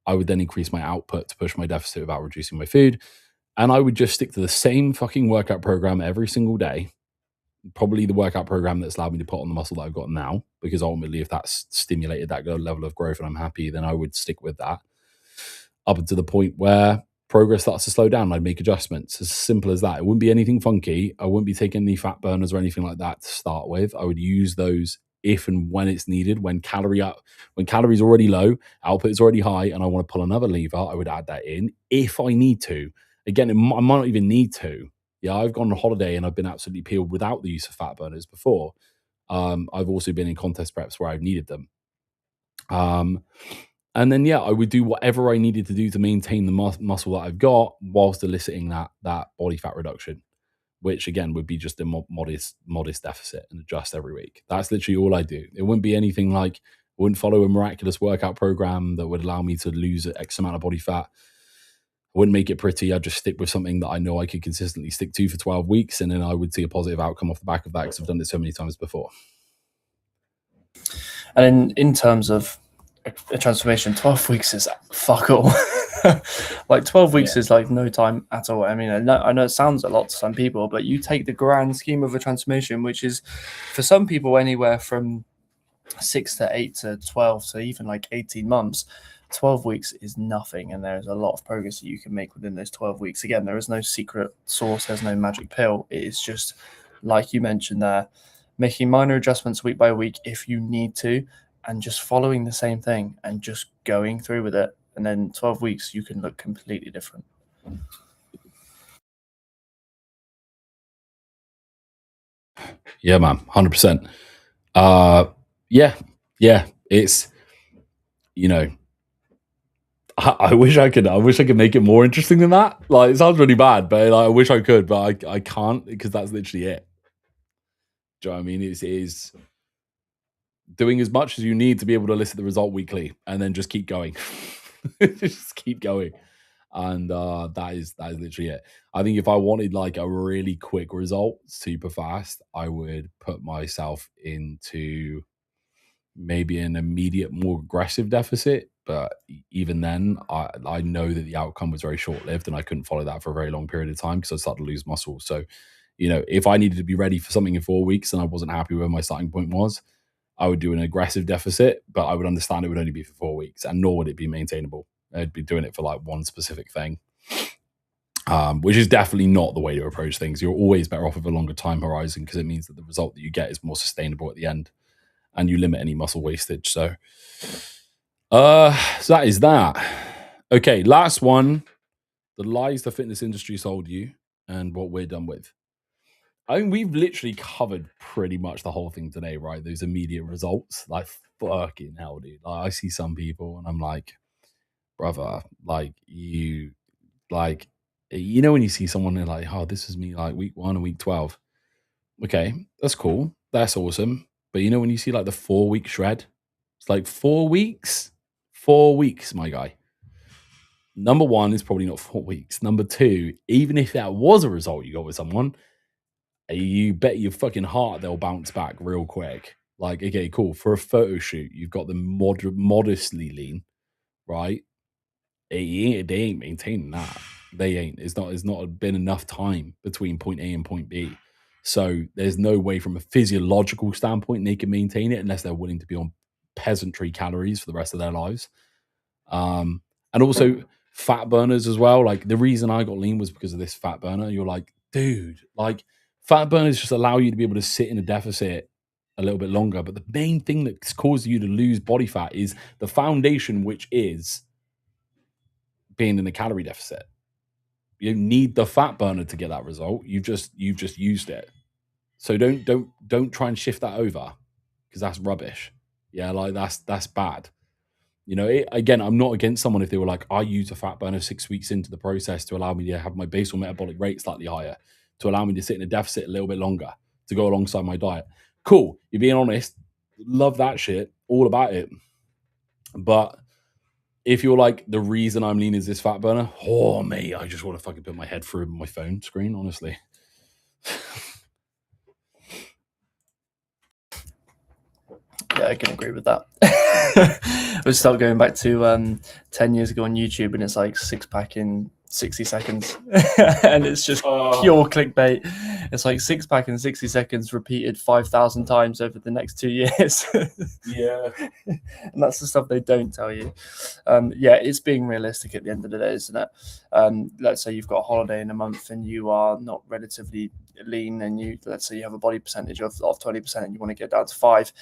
I would then increase my output to push my deficit without reducing my food. And I would just stick to the same fucking workout program every single day, probably the workout program that's allowed me to put on the muscle that I've got now. Because ultimately, if that's stimulated that level of growth and I'm happy, then I would stick with that up until the point where progress starts to slow down. I'd make adjustments. As simple as that. It wouldn't be anything funky. I wouldn't be taking any fat burners or anything like that to start with. I would use those if and when it's needed. When calories are already low, output is already high, and I want to pull another lever, I would add that in if I need to. Again, I might not even need to. Yeah, I've gone on holiday and I've been absolutely peeled without the use of fat burners before. I've also been in contest preps where I've needed them. And then, yeah, I would do whatever I needed to do to maintain the muscle that I've got whilst eliciting that body fat reduction, which again would be just a modest deficit and adjust every week. That's literally all I do. It wouldn't be anything like, I wouldn't follow a miraculous workout program that would allow me to lose X amount of body fat. I wouldn't make it pretty. I'd just stick with something that I know I could consistently stick to for 12 weeks. And then I would see a positive outcome off the back of that because I've done it so many times before. And in terms of a transformation, 12 weeks is fuck all. Like 12 weeks is like no time at all. I mean, I know it sounds a lot to some people, but you take the grand scheme of a transformation, which is for some people anywhere from 6 to 8 to 12 to even like 18 months. 12 weeks is nothing, and there's a lot of progress that you can make within those 12 weeks. Again, there is no secret sauce, there's no magic pill. It is just, like you mentioned there, making minor adjustments week by week if you need to, and just following the same thing and just going through with it. And then 12 weeks, you can look completely different. Yeah, man, 100%. Uh, yeah, yeah. It's you know, I wish I could. I wish I could make it more interesting than that. Like, it sounds really bad, but like, I wish I could, but I can't because that's literally it. Do you know what I mean? It is doing as much as you need to be able to elicit the result weekly, and then just keep going. Just keep going, and that is literally it. I think if I wanted like a really quick result, super fast, I would put myself into maybe an immediate, more aggressive deficit. But even then, I know that the outcome was very short lived, and I couldn't follow that for a very long period of time because I started to lose muscle. So, if I needed to be ready for something in 4 weeks and I wasn't happy where my starting point was, I would do an aggressive deficit, but I would understand it would only be for 4 weeks, and nor would it be maintainable. I'd be doing it for like one specific thing, which is definitely not the way to approach things. You're always better off with a longer time horizon because it means that the result that you get is more sustainable at the end, and you limit any muscle wastage. So that is that. Okay, last one: the lies the fitness industry sold you, and what we're done with. I think we've literally covered pretty much the whole thing today, right? Those immediate results, like fucking hell, dude. Like, I see some people, and I'm like, brother, like, when you see someone, they're like, oh, this is me, like week 1 and week 12. Okay, that's cool, that's awesome. But when you see like the 4 week shred, it's like 4 weeks, 4 weeks, my guy. Number one is probably not 4 weeks. Number two, even if that was a result you got with someone, you bet your fucking heart they'll bounce back real quick. Like, okay, cool. For a photo shoot, you've got them modestly lean, right? They ain't maintaining that. They ain't. It's not been enough time between point A and point B. So there's no way from a physiological standpoint they can maintain it unless they're willing to be on peasantry calories for the rest of their lives. And also fat burners as well. Like, the reason I got lean was because of this fat burner. You're like, dude, like, fat burners just allow you to be able to sit in a deficit a little bit longer. But the main thing that's caused you to lose body fat is the foundation, which is being in a calorie deficit. You need the fat burner to get that result. You've just used it. So don't try and shift that over because that's rubbish. Yeah, like that's bad. Again, I'm not against someone if they were like, I use a fat burner 6 weeks into the process to allow me to have my basal metabolic rate slightly higher, to allow me to sit in a deficit a little bit longer, to go alongside my diet. Cool. You're being honest. Love that shit. All about it. But if you're like, the reason I'm lean is this fat burner, oh, mate, I just want to fucking put my head through my phone screen, honestly. Yeah, I can agree with that. We start going back to 10 years ago on YouTube, and it's like 6-pack in 60 seconds. And it's just pure clickbait. It's like 6-pack in 60 seconds repeated 5,000 times over the next 2 years. Yeah. And that's the stuff they don't tell you. Yeah, it's being realistic at the end of the day, isn't it? Let's say you've got a holiday in a month and you are not relatively lean, and let's say you have a body percentage of 20% and you want to get down to 5.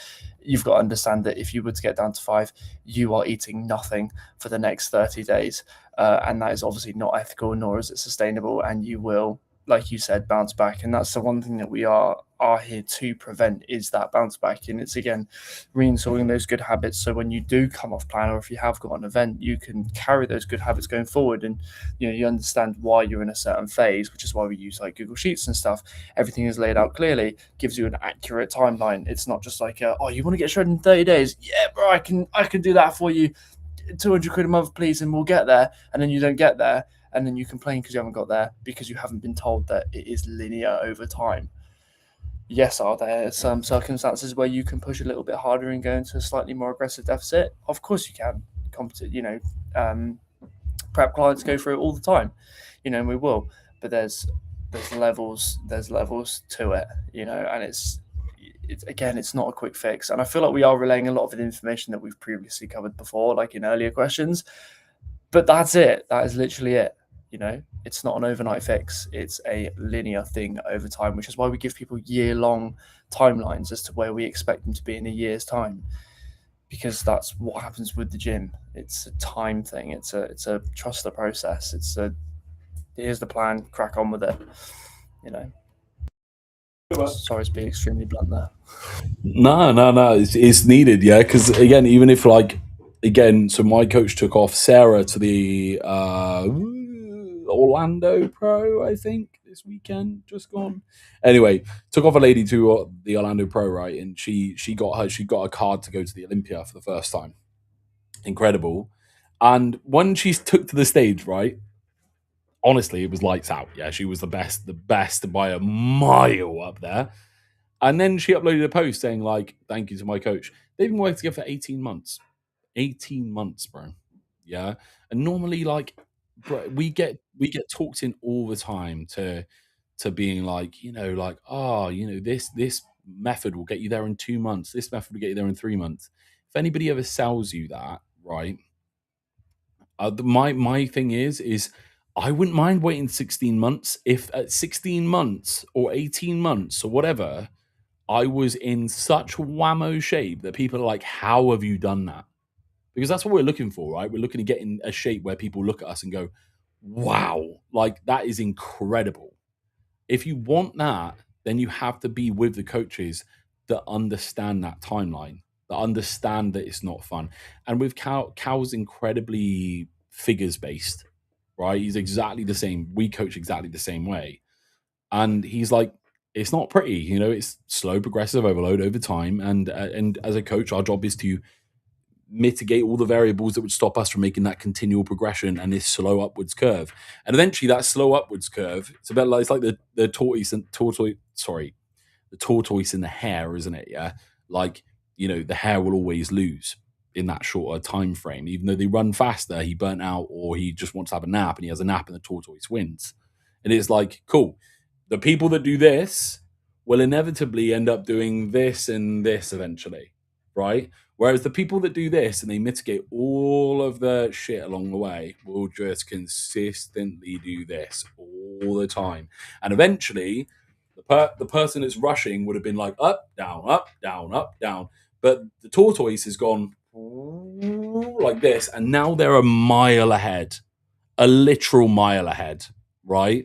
You've got to understand that if you were to get down to 5, you are eating nothing for the next 30 days. And that is obviously not ethical, nor is it sustainable. And you will, like you said, bounce back. And that's the one thing that we are here to prevent, is that bounce back. And it's, again, reinstalling those good habits. So when you do come off plan, or if you have got an event, you can carry those good habits going forward. And, you understand why you're in a certain phase, which is why we use like Google Sheets and stuff. Everything is laid out clearly, gives you an accurate timeline. It's not just like, oh, you want to get shredded in 30 days? Yeah, bro, I can do that for you. 200 quid a month, please, and we'll get there. And then you don't get there, and then you complain because you haven't got there, because you haven't been told that it is linear over time. Yes, are there some circumstances where you can push a little bit harder and go into a slightly more aggressive deficit? Of course you can. Prep clients go through it all the time, and we will. But there's levels to it, and it's again, it's not a quick fix. And I feel like we are relaying a lot of the information that we've previously covered before, like in earlier questions. But that's it. That is literally it. It's not an overnight fix. It's a linear thing over time, which is why we give people year-long timelines as to where we expect them to be in a year's time, because that's what happens with the gym. It's a time thing. It's a trust the process. Here's the plan, crack on with it. Sorry to be extremely blunt there. No. It's needed, yeah. Because again, even if like again, so my coach took off Sarah to the Orlando Pro, I think this weekend, just gone. Anyway, took off a lady to the Orlando Pro, right, and she got a card to go to the Olympia for the first time. Incredible. And when she took to the stage, right, honestly, it was lights out. Yeah, she was the best by a mile up there. And then she uploaded a post saying, like, thank you to my coach. They've been working together for 18 months. 18 months, bro. Yeah. And normally, like, bro, we get talked in all the time to being like, like, oh, this method will get you there in 2 months. This method will get you there in 3 months. If anybody ever sells you that, right? My thing is I wouldn't mind waiting 16 months if at 16 months or 18 months or whatever I was in such whammo shape that people are like, how have you done that? Because that's what we're looking for, right? We're looking to get in a shape where people look at us and go, wow, like that is incredible. If you want that, then you have to be with the coaches that understand that timeline, that understand that it's not fun. And with Cal's incredibly figures based, right? He's exactly the same. We coach exactly the same way. And he's like, it's not pretty, it's slow progressive overload over time. And as a coach, our job is to mitigate all the variables that would stop us from making that continual progression and this slow upwards curve. And eventually that slow upwards curve, it's like the tortoise in the hare, isn't it? Yeah. Like, the hare will always lose in that shorter time frame. Even though they run faster, he burnt out or he just wants to have a nap and he has a nap and the tortoise wins. And it's like, cool. The people that do this will inevitably end up doing this and this eventually, right? Whereas the people that do this and they mitigate all of the shit along the way will just consistently do this all the time. And eventually, the person that's rushing would have been like up, down, up, down, up, down. But the tortoise has gone like this, and now they're a mile ahead, a literal mile ahead, right?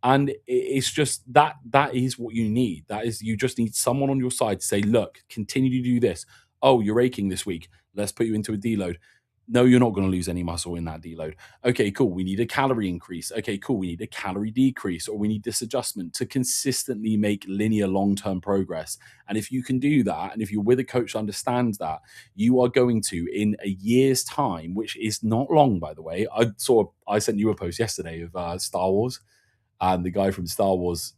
And it's just that is what you need. That is, you just need someone on your side to say, look, continue to do this. Oh, you're aching this week. Let's put you into a deload. No, you're not going to lose any muscle in that deload. Okay, cool. We need a calorie increase. Okay, cool. We need a calorie decrease, or we need this adjustment to consistently make linear long-term progress. And if you can do that, and if you're with a coach who understands that, you are going to, in a year's time, which is not long, by the way. I sent you a post yesterday of Star Wars, and the guy from Star Wars.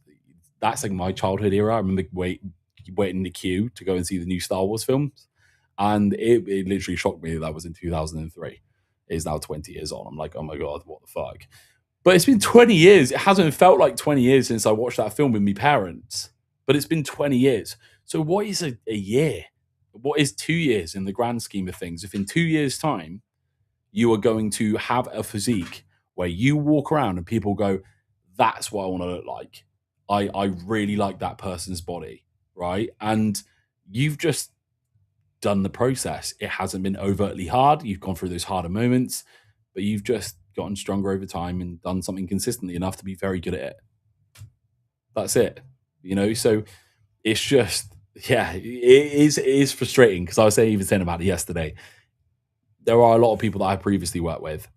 That's like my childhood era. I remember waiting in the queue to go and see the new Star Wars films. And it literally shocked me that was in 2003. It's now 20 years on. I'm like, oh my God, what the fuck? But it's been 20 years. It hasn't felt like 20 years since I watched that film with my parents. But it's been 20 years. So what is a year? What is 2 years in the grand scheme of things? If in 2 years' time, you are going to have a physique where you walk around and people go, that's what I want to look like. I really like that person's body, right? And you've just done the process. It hasn't been overtly hard. You've gone through those harder moments, but you've just gotten stronger over time and done something consistently enough to be very good at it. That's it. So it's just, yeah, it is frustrating because I was even saying about it yesterday. There are a lot of people that I previously worked with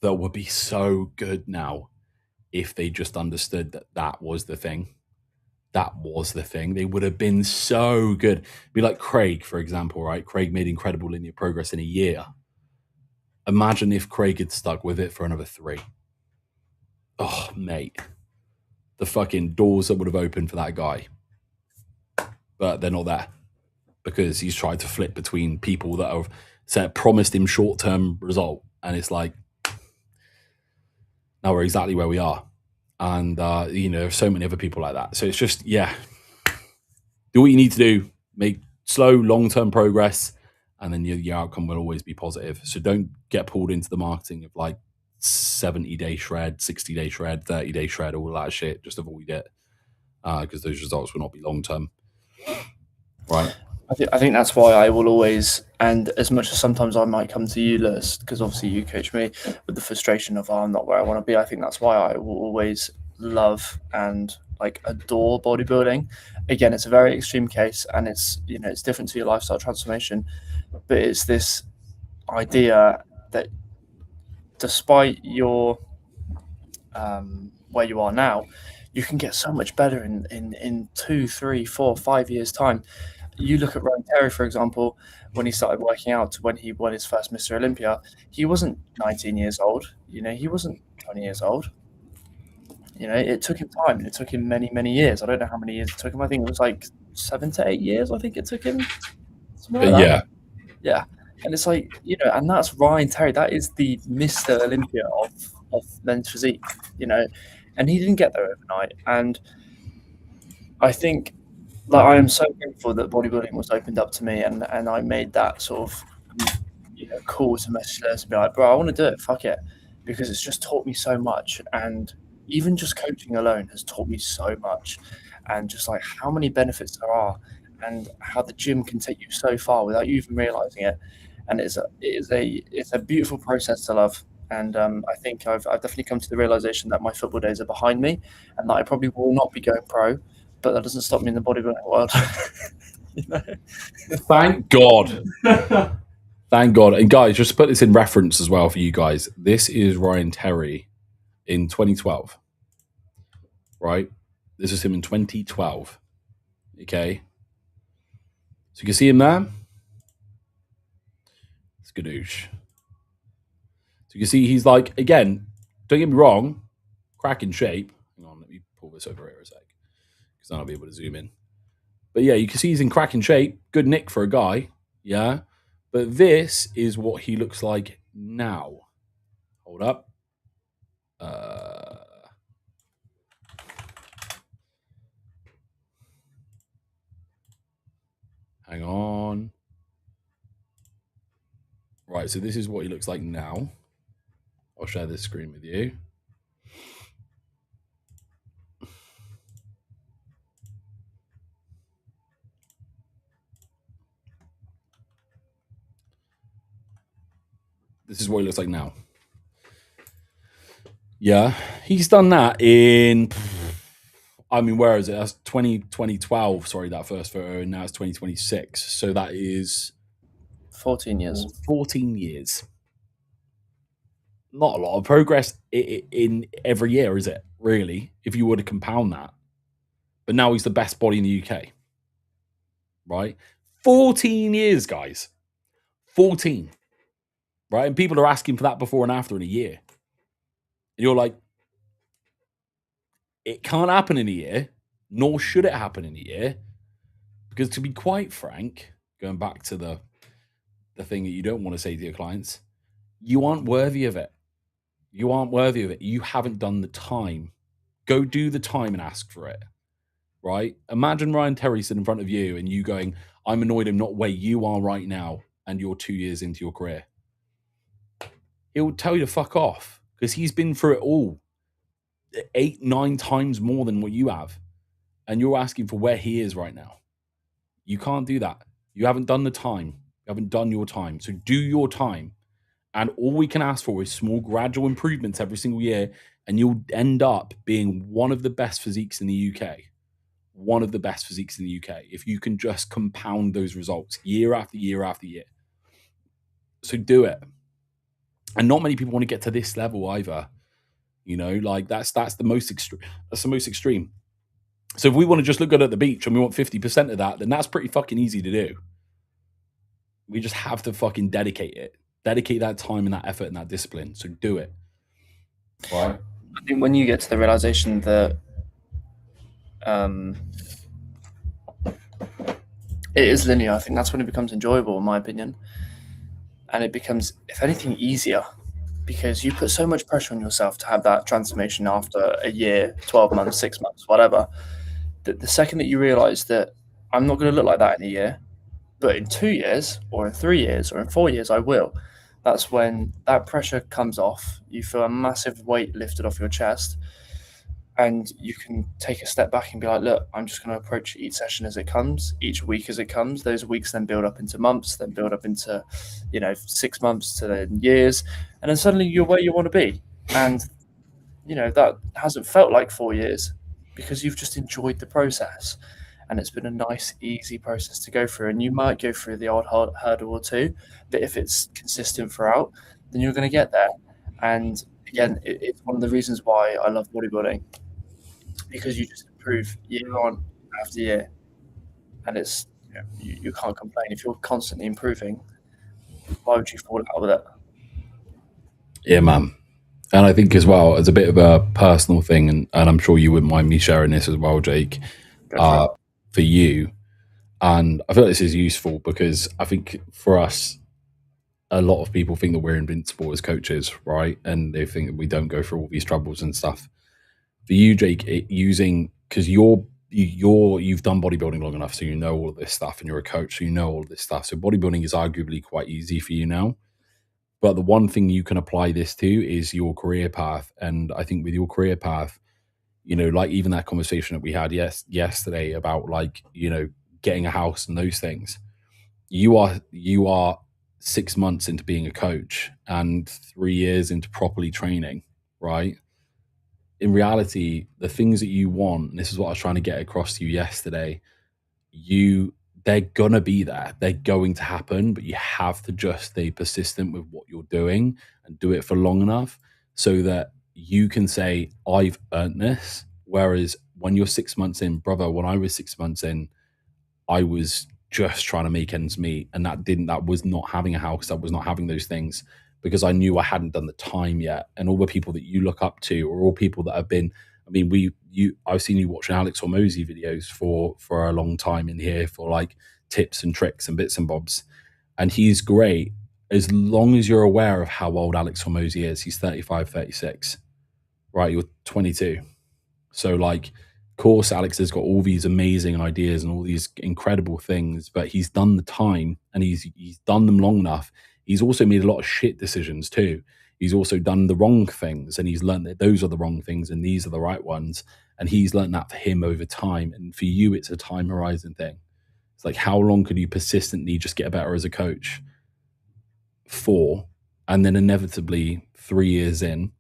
that would be so good now if they just understood that that was the thing. That was the thing. They would have been so good. Be like Craig, for example, right? Craig made incredible linear progress in a year. Imagine if Craig had stuck with it for another 3. Oh, mate. The fucking doors that would have opened for that guy. But they're not there because he's tried to flip between people that have promised him short-term result. And it's like, now we're exactly where we are. And, there's so many other people like that. So it's just, yeah, do what you need to do, make slow, long-term progress, and then your outcome will always be positive. So don't get pulled into the marketing of like 70-day shred, 60-day shred, 30-day shred, all that shit. Just avoid it because those results will not be long-term. Right. I think that's why I will always, and as much as sometimes I might come to you, Lewis, because obviously you coach me with the frustration of, oh, I'm not where I want to be. I think that's why I will always love and like adore bodybuilding. Again, it's a very extreme case, and it's, you know, it's different to your lifestyle transformation, but it's this idea that despite your where you are now, you can get so much better in 2, 3, 4, 5 years time. You look at Ryan Terry, for example, when he started working out to when he won his first Mr. Olympia, he wasn't 19 years old. You know, he wasn't 20 years old. You know, it took him time, and it took him many, many years. I don't know how many years it took him. I think it was like 7 to 8 years. I think it took him, something like that. Yeah. Yeah, and it's like, you know, and that's Ryan Terry. That is the Mr. Olympia of men's physique. You know, and he didn't get there overnight. And I think, like, I am so grateful that bodybuilding was opened up to me, and I made that sort of, you know, call to message us and be like, bro, I want to do it. Fuck it, because it's just taught me so much, and even just coaching alone has taught me so much, and just like how many benefits there are, and how the gym can take you so far without you even realizing it. And it's a beautiful process to love. And I think I've definitely come to the realization that my football days are behind me, and that I probably will not be going pro, but that doesn't stop me in the bodybuilding world. You know? Thank God. Thank God. And guys, just to put this in reference as well for you guys, this is Ryan Terry in 2012, right? This is him in 2012. Okay. So you can see him there. Skadoosh. So you can see he's like, again, don't get me wrong, cracking shape. Hang on, let me pull this over here a sec, because then I'll be able to zoom in. But yeah, you can see he's in cracking shape. Good nick for a guy. Yeah. But this is what he looks like now. Hold up. Hang on. Right, so this is what he looks like now. I'll share this screen with you. This is what he looks like now. Yeah, he's done that in, I mean, where is it? That's 2012. Sorry, that first photo. And now it's 2026. So that is 14 years. 14 years. Not a lot of progress in every year, is it? Really, if you were to compound that. But now he's the best body in the UK. Right? 14 years, guys. 14. Right? And people are asking for that before and after in a year. And you're like, it can't happen in a year, nor should it happen in a year. Because to be quite frank, going back to the thing that you don't want to say to your clients, you aren't worthy of it. You aren't worthy of it. You haven't done the time. Go do the time and ask for it. Right? Imagine Ryan Terry sitting in front of you and you going, I'm annoyed I'm not where you are right now, and you're 2 years into your career. He'll tell you to fuck off, because he's been through it all 8, 9 times more than what you have. And you're asking for where he is right now. You can't do that. You haven't done the time. You haven't done your time. So do your time. And all we can ask for is small, gradual improvements every single year, and you'll end up being one of the best physiques in the UK. One of the best physiques in the UK, if you can just compound those results year after year after year. So do it. And not many people want to get to this level either. You know, like that's the most extreme. That's the most extreme. So if we want to just look good at the beach and we want 50% of that, then that's pretty fucking easy to do. We just have to fucking dedicate it. Dedicate that time and that effort and that discipline. So do it. Right? I think when you get to the realization that it is linear, I think that's when it becomes enjoyable, in my opinion. And it becomes, if anything, easier, because you put so much pressure on yourself to have that transformation after a year, 12 months, 6 months, whatever, that the second that you realize that I'm not going to look like that in a year, but in 2 years or in 3 years or in 4 years, I will. That's when that pressure comes off. You feel a massive weight lifted off your chest, and you can take a step back and be like, look, I'm just going to approach each session as it comes, each week as it comes. Those weeks then build up into months, then build up into, 6 months to then years. And then suddenly you're where you want to be. And, that hasn't felt like 4 years, because you've just enjoyed the process, and it's been a nice, easy process to go through. And you might go through the odd hurdle or two, but if it's consistent throughout, then you're going to get there. And again, it's one of the reasons why I love bodybuilding, because you just improve year on after year, and it's you can't complain if you're constantly improving. Why would you fall out with it? Yeah, man. And I think as well, as a bit of a personal thing, and I'm sure you wouldn't mind me sharing this as well, Jake, Go for it. for you. And I feel like this is useful because I think for us, a lot of people think that we're invincible as coaches, right? And they think that we don't go through all these troubles and stuff. For you, Jake, using because you've done bodybuilding long enough, so you know all of this stuff, and you're a coach, so you know all of this stuff. So bodybuilding is arguably quite easy for you now. But the one thing you can apply this to is your career path. And I think with your career path, like even that conversation that we had yesterday about like, getting a house and those things. You are 6 months into being a coach and 3 years into properly training, right? In reality, the things that you want, and this is what I was trying to get across to you yesterday, you they're gonna be there. They're going to happen, but you have to just stay persistent with what you're doing and do it for long enough so that you can say, I've earned this. Whereas when you're 6 months in, brother, when I was 6 months in, I was just trying to make ends meet. And that was not having a house, that was not having those things because I knew I hadn't done the time yet. And all the people that you look up to are all people that have been, I mean, I've seen you watching Alex Hormozy videos for a long time in here for like tips and tricks and bits and bobs. And he's great as long as you're aware of how old Alex Hormozy is. He's 35, 36, right? You're 22. So like, of course, Alex has got all these amazing ideas and all these incredible things, but he's done the time and he's done them long enough. He's also made a lot of shit decisions too. He's also done the wrong things and he's learned that those are the wrong things and these are the right ones. And he's learned that for him over time. And for you, it's a time horizon thing. It's like, how long could you persistently just get better as a coach for? And then inevitably 3 years in,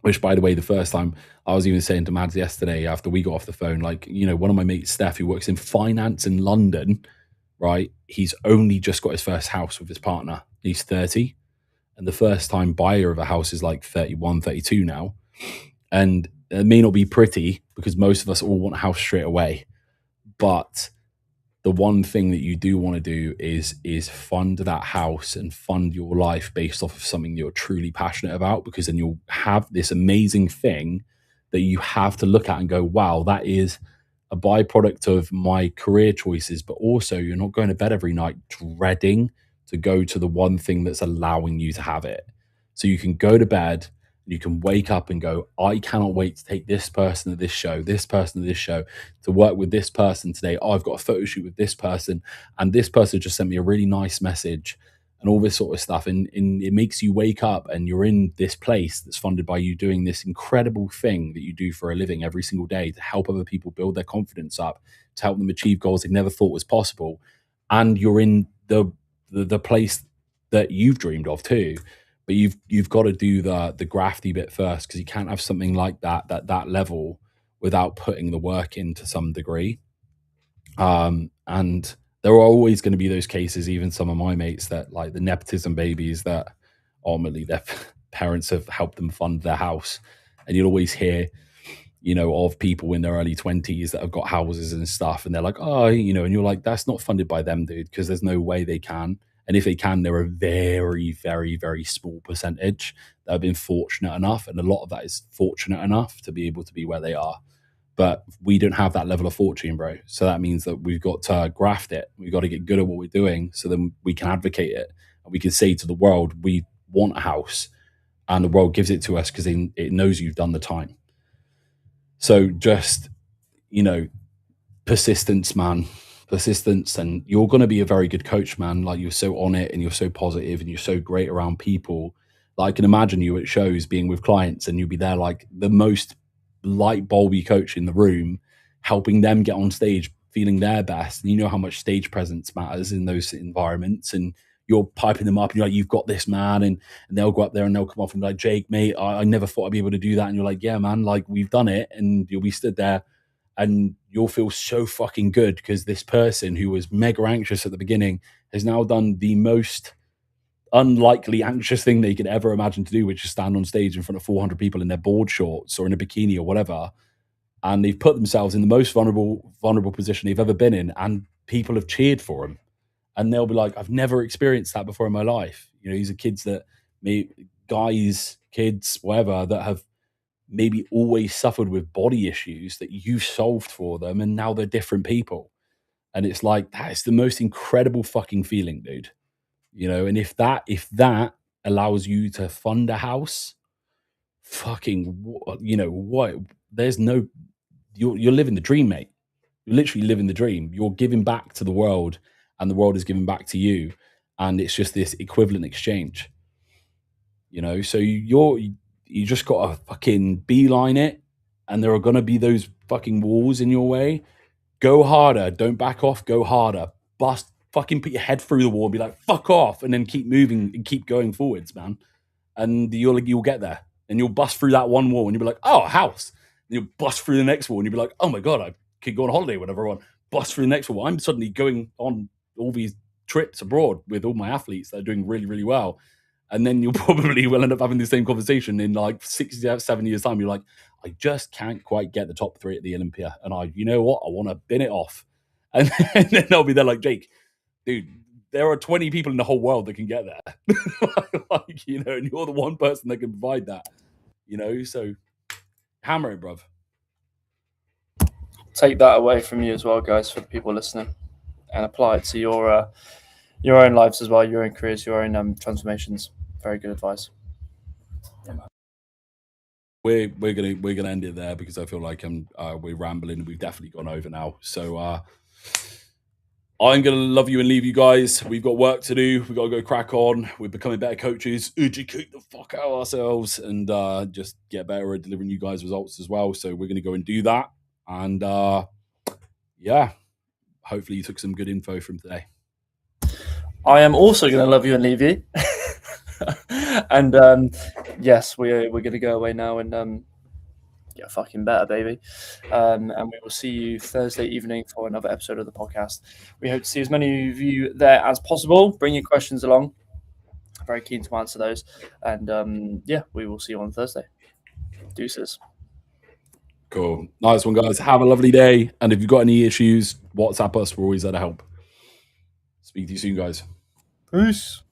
which, by the way, the first time I was even saying to Mads yesterday after we got off the phone, like, one of my mates, Steph, who works in finance in London, right? He's only just got his first house with his partner. He's 30. And the first time buyer of a house is like 31, 32 now. And it may not be pretty because most of us all want a house straight away. But the one thing that you do want to do is fund that house and fund your life based off of something you're truly passionate about, because then you'll have this amazing thing that you have to look at and go, wow, that is a byproduct of my career choices. But also you're not going to bed every night dreading to go to the one thing that's allowing you to have it. So you can go to bed, you can wake up and go, I cannot wait to take this person to this show, to work with this person today. Oh, I've got a photo shoot with this person, and this person just sent me a really nice message and all this sort of stuff. And it makes you wake up and you're in this place that's funded by you doing this incredible thing that you do for a living every single day to help other people build their confidence up, to help them achieve goals they never thought was possible. And you're in the place that you've dreamed of too. But you've got to do the grafty bit first, because you can't have something like that level without putting the work in to some degree. And there are always going to be those cases, even some of my mates, that like the nepotism babies that ultimately their parents have helped them fund their house. And you'll always hear, of people in their early 20s that have got houses and stuff. And they're like, oh, and you're like, that's not funded by them, dude, because there's no way they can. And if they can, they're a very, very, very small percentage that have been fortunate enough. And a lot of that is fortunate enough to be able to be where they are. But we don't have that level of fortune, bro. So that means that we've got to graft it. We've got to get good at what we're doing so then we can advocate it. And we can say to the world, we want a house. And the world gives it to us because it knows you've done the time. So just, persistence, man. Persistence. And you're going to be a very good coach, man. Like, you're so on it and you're so positive and you're so great around people. Like, I can imagine you at shows being with clients and you'll be there like the most light bulby coach in the room, helping them get on stage, feeling their best. And you know how much stage presence matters in those environments. And you're piping them up and you're like, you've got this, man. And they'll go up there and they'll come off and be like, Jake, mate, I never thought I'd be able to do that. And you're like, yeah, man, like we've done it. And you'll be stood there and you'll feel so fucking good because this person who was mega anxious at the beginning has now done the most unlikely anxious thing they could ever imagine to do, which is stand on stage in front of 400 people in their board shorts or in a bikini or whatever. And they've put themselves in the most vulnerable position they've ever been in, and people have cheered for them. And they'll be like, I've never experienced that before in my life. You know, these are kids that guys, kids, whatever, that have maybe always suffered with body issues that you solved for them, and now they're different people. And it's like, that is the most incredible fucking feeling, dude. You know, and if that allows you to fund a house, fucking, you know what? There's no, you're living the dream, mate. You're literally living the dream. You're giving back to the world, and the world is giving back to you, and it's just this equivalent exchange. You know, so you just gotta fucking beeline it, and there are gonna be those fucking walls in your way. Go harder. Don't back off. Go harder. Bust. Fucking put your head through the wall and be like, fuck off, and then keep moving and keep going forwards, man. And you'll get there. And you'll bust through that one wall and you'll be like, oh, a house. And you'll bust through the next wall and you'll be like, oh my God, I could go on holiday with everyone. Bust through the next wall. I'm suddenly going on all these trips abroad with all my athletes that are doing really, really well. And then you'll probably will end up having the same conversation in like 7 years time. You're like, I just can't quite get the top 3 at the Olympia. And you know what? I want to bin it off. And then they'll be there like, Jake, dude, there are 20 people in the whole world that can get there. Like, you know, and you're the one person that can provide that, you know, so hammer it, bruv. Take that away from you as well, guys, for the people listening, and apply it to your own lives as well, your own careers, your own transformations. Very good advice. We're gonna end it there because I feel like we're rambling and we've definitely gone over now. So I'm gonna love you and leave you guys. We've got work to do. We've got to go crack on. We're becoming better coaches, educate the fuck out of ourselves, and just get better at delivering you guys results as well. So we're gonna go and do that. And yeah, hopefully you took some good info from today. I am also going to love you and leave you. And yes, we're going to go away now and get fucking better, baby. And we will see you Thursday evening for another episode of the podcast. We hope to see as many of you there as possible. Bring your questions along. Very keen to answer those. And yeah, we will see you on Thursday. Deuces. Cool. Nice one, guys. Have a lovely day. And if you've got any issues, WhatsApp us. We're always there to help. Speak to you soon, guys. Peace.